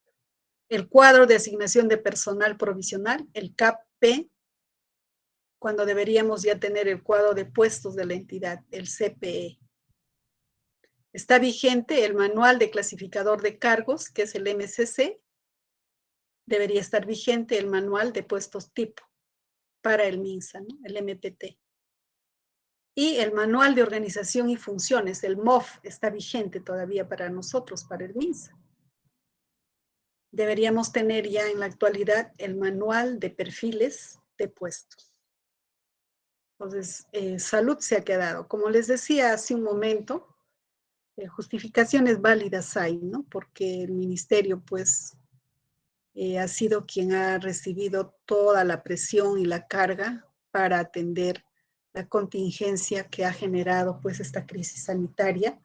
El cuadro de asignación de personal provisional, el CAP-P, cuando deberíamos ya tener el cuadro de puestos de la entidad, el CPE. Está vigente el manual de clasificador de cargos, que es el MCC. Debería estar vigente el manual de puestos tipo para el MINSA, ¿no? El MPT. Y el manual de organización y funciones, el MOF, está vigente todavía para nosotros, para el MINSA. Deberíamos tener ya en la actualidad el manual de perfiles de puestos. Entonces, salud se ha quedado. Como les decía hace un momento, justificaciones válidas hay, ¿no? Porque el ministerio, pues, ha sido quien ha recibido toda la presión y la carga para atender la contingencia que ha generado, pues, esta crisis sanitaria,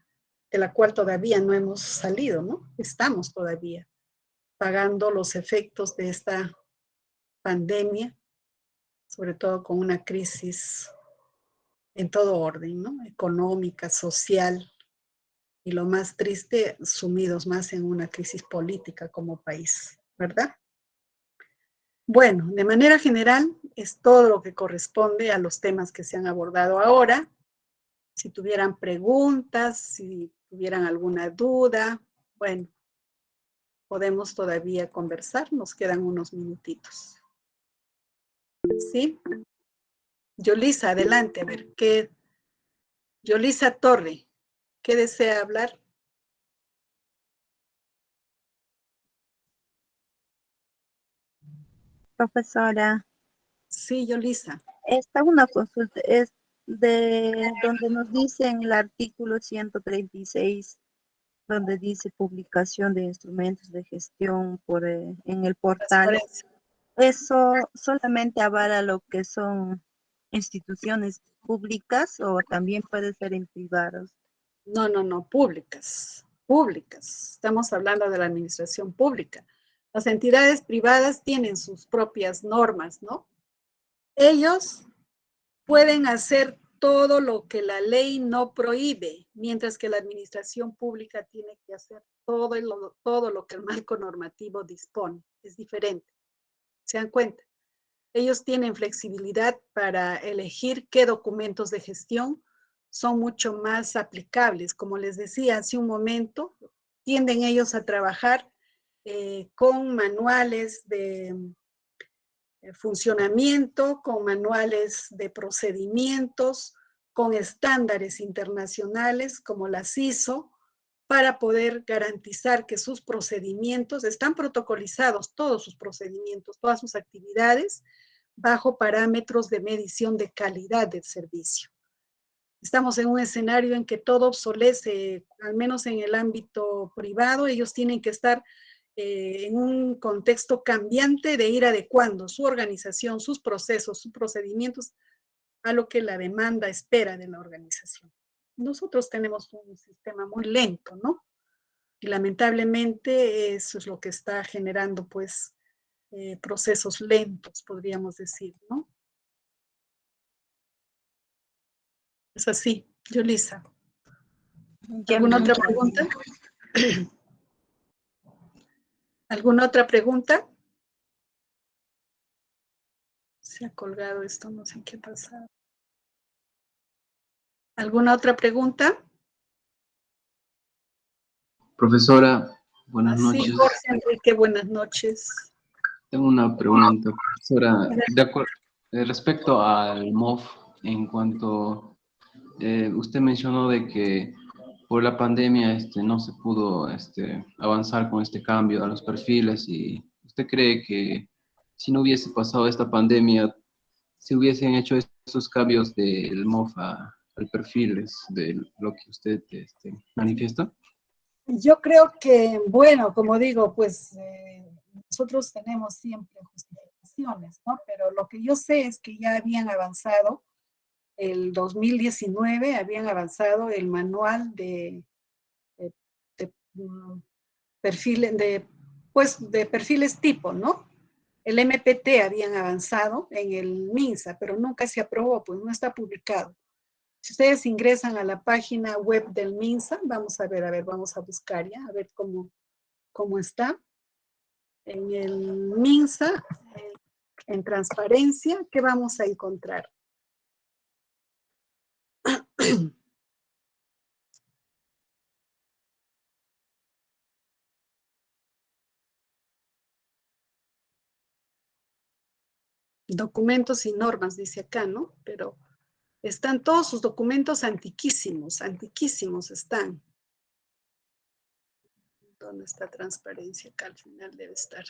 de la cual todavía no hemos salido, ¿no? Estamos todavía pagando los efectos de esta pandemia, sobre todo con una crisis en todo orden, ¿no? Económica, social, y lo más triste, sumidos más en una crisis política como país, ¿verdad? Bueno, de manera general es todo lo que corresponde a los temas que se han abordado ahora. Si tuvieran preguntas, si tuvieran alguna duda, bueno, podemos todavía conversar, nos quedan unos minutitos. ¿Sí? Yolisa, adelante, a ver, Yolisa Torre, ¿qué desea hablar? Profesora, Sí, Yolisa. esta una consulta es de donde nos dice en el artículo 136, donde dice publicación de instrumentos de gestión en el portal. Transparencia. ¿Eso solamente avala lo que son instituciones públicas o también puede ser en privados? No, públicas, públicas. Estamos hablando de la administración pública. Las entidades privadas tienen sus propias normas, ¿no? Ellos pueden hacer todo lo que la ley no prohíbe, mientras que la administración pública tiene que hacer todo lo que el marco normativo dispone. Es diferente. ¿Se dan cuenta? Ellos tienen flexibilidad para elegir qué documentos de gestión son mucho más aplicables. Como les decía hace un momento, tienden ellos a trabajar con manuales de funcionamiento, con manuales de procedimientos, con estándares internacionales como las ISO, para poder garantizar que sus procedimientos están protocolizados, todos sus procedimientos, todas sus actividades, bajo parámetros de medición de calidad del servicio. Estamos en un escenario en que todo obsolece, al menos en el ámbito privado, ellos tienen que estar en un contexto cambiante de ir adecuando su organización, sus procesos, sus procedimientos a lo que la demanda espera de la organización. Nosotros tenemos un sistema muy lento, ¿no? Y lamentablemente eso es lo que está generando, pues, procesos lentos, podríamos decir, ¿no? Es así, Yolisa. Ya, ¿Alguna otra muchas pregunta? ¿Alguna otra pregunta? Se ha colgado esto, no sé qué ha pasado. ¿Alguna otra pregunta? Profesora, buenas Así, noches. Jorge Enrique, buenas noches. Tengo una pregunta, profesora. Respecto al MOF, en cuanto usted mencionó de que por la pandemia no se pudo avanzar con este cambio a los perfiles, y usted cree que si no hubiese pasado esta pandemia, se hubiesen hecho esos cambios del MOF al perfiles de lo que usted manifiesta. Yo creo que, bueno, como digo, pues nosotros tenemos siempre justificaciones, ¿no? Pero lo que yo sé es que ya habían avanzado, el 2019 habían avanzado el manual de, perfiles, pues, de perfiles tipo, ¿no? El MPT habían avanzado en el MINSA, pero nunca se aprobó, pues no está publicado. Si ustedes ingresan a la página web del MINSA, vamos a ver, vamos a buscar ya, a ver cómo está. En el MINSA, en transparencia, ¿qué vamos a encontrar? Documentos y normas, dice acá, ¿no? Pero están todos sus documentos antiquísimos, antiquísimos están. ¿Dónde está transparencia? Acá al final debe estar.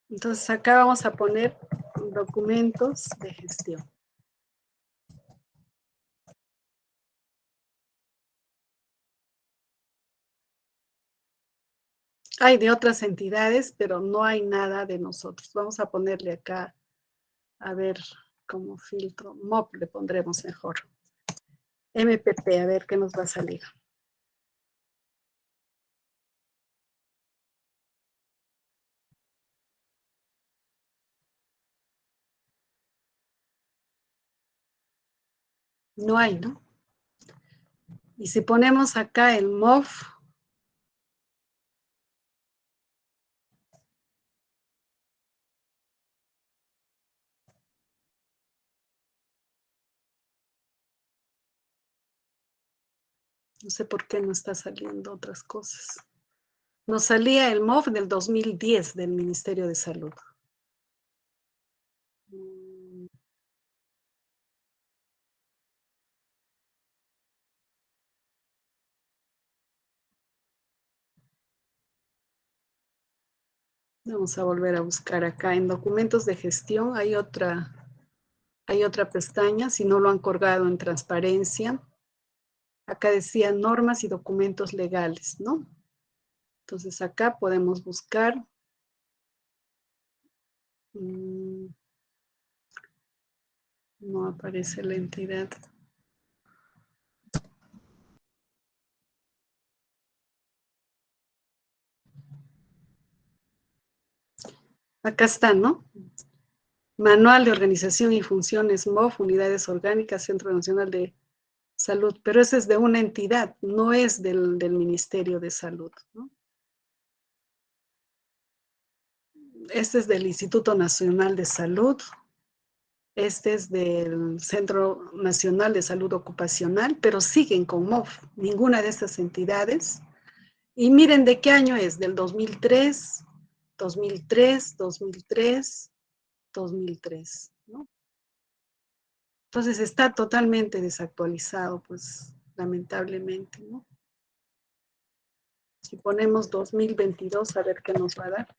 Entonces acá vamos a poner documentos de gestión. Hay de otras entidades, pero no hay nada de nosotros. Vamos a ponerle acá, a ver, como filtro. MOP le pondremos mejor. MPP, a ver qué nos va a salir. No hay, ¿no? Y si ponemos acá el MOF, no sé por qué no está saliendo otras cosas. Nos salía el MOF del 2010 del Ministerio de Salud. Vamos a volver a buscar acá. En documentos de gestión hay otra pestaña, si no lo han colgado en transparencia. Acá decía normas y documentos legales, ¿no? Entonces acá podemos buscar. No aparece la entidad. Acá está, ¿no? Manual de Organización y Funciones MOF, Unidades Orgánicas, Centro Nacional de Salud. Pero ese es de una entidad, no es del Ministerio de Salud, ¿no? Este es del Instituto Nacional de Salud. Este es del Centro Nacional de Salud Ocupacional, pero siguen con MOF, ninguna de estas entidades. Y miren de qué año es, del 2003, 2003, 2003, 2003, ¿no? Entonces está totalmente desactualizado, pues, lamentablemente, ¿no? Si ponemos 2022, a ver qué nos va a dar.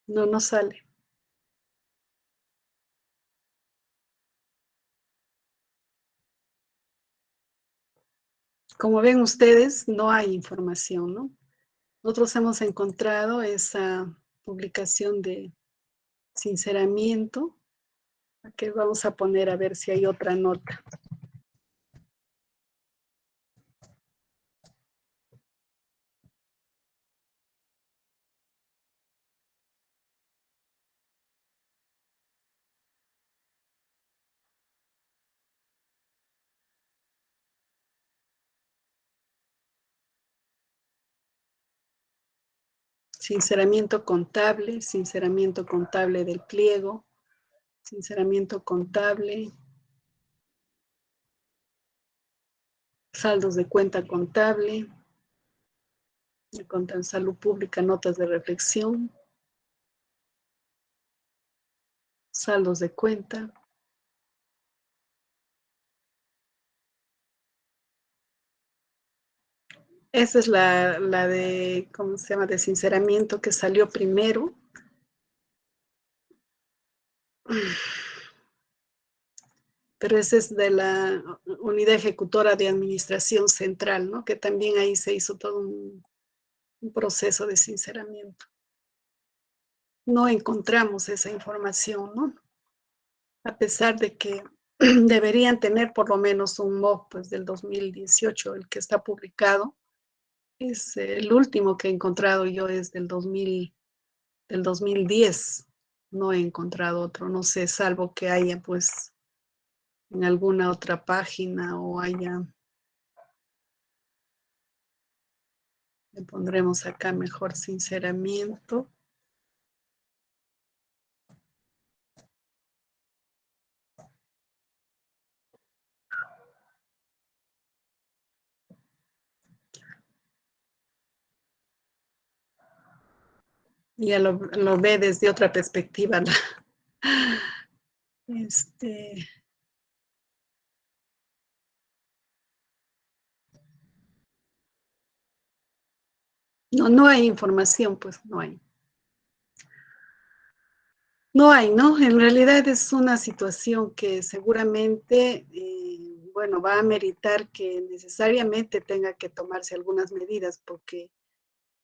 No nos sale. Como ven ustedes, no hay información, ¿no? Nosotros hemos encontrado esa publicación de sinceramiento. Aquí vamos a poner a ver si hay otra nota. Sinceramiento contable del pliego, sinceramiento contable, saldos de cuenta contable, de cuenta en salud pública, notas de reflexión, saldos de cuenta. Esa es la de, ¿cómo se llama? De sinceramiento que salió primero. Pero esa es de la Unidad Ejecutora de Administración Central, ¿no? Que también ahí se hizo todo un proceso de sinceramiento. No encontramos esa información, ¿no? A pesar de que deberían tener por lo menos un MOF pues, del 2018, el que está publicado. Es el último que he encontrado yo es del 2010. No he encontrado otro, no sé, salvo que haya pues en alguna otra página o haya. Le pondremos acá mejor sinceramiento. Ya lo ve desde otra perspectiva. No hay información, pues no hay. No hay, ¿no? En realidad es una situación que seguramente, bueno, va a meritar que necesariamente tenga que tomarse algunas medidas porque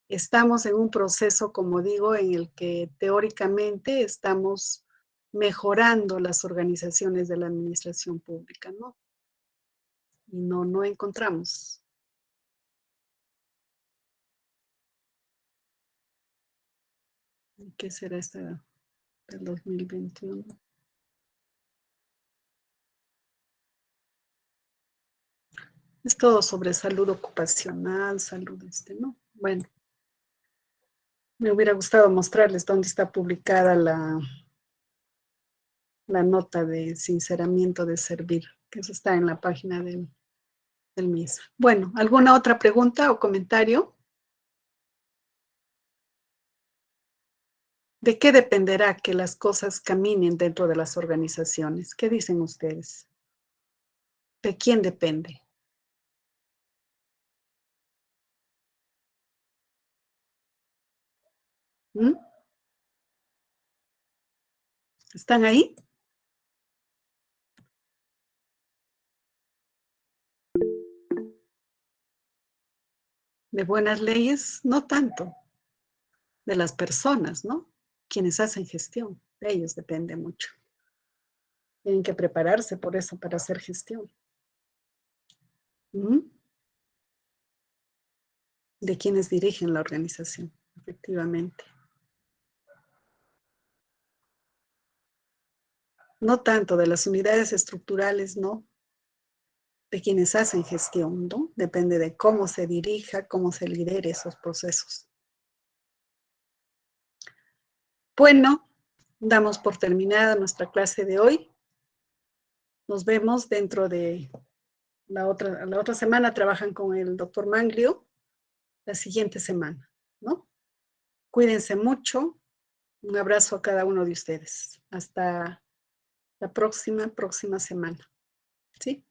estamos en un proceso, como digo, en el que teóricamente estamos mejorando las organizaciones de la administración pública, ¿no? Y no encontramos. ¿Qué será esta del 2021? Es todo sobre salud ocupacional, salud, ¿no? Bueno, me hubiera gustado mostrarles dónde está publicada la nota de sinceramiento de servir, que eso está en la página del MISA. Bueno, ¿alguna otra pregunta o comentario? ¿De qué dependerá que las cosas caminen dentro de las organizaciones? ¿Qué dicen ustedes? ¿De quién depende? ¿Mm? ¿Están ahí? De buenas leyes, no tanto. De las personas, ¿no? Quienes hacen gestión, de ellos depende mucho. Tienen que prepararse por eso, para hacer gestión. ¿Mm? De quienes dirigen la organización, efectivamente. No tanto de las unidades estructurales, no. De quienes hacen gestión, ¿no? Depende de cómo se dirija, cómo se lidere esos procesos. Bueno, damos por terminada nuestra clase de hoy. Nos vemos dentro de la otra semana. Trabajan con el doctor Manglio la siguiente semana, ¿no? Cuídense mucho. Un abrazo a cada uno de ustedes. Hasta la próxima semana. ¿Sí?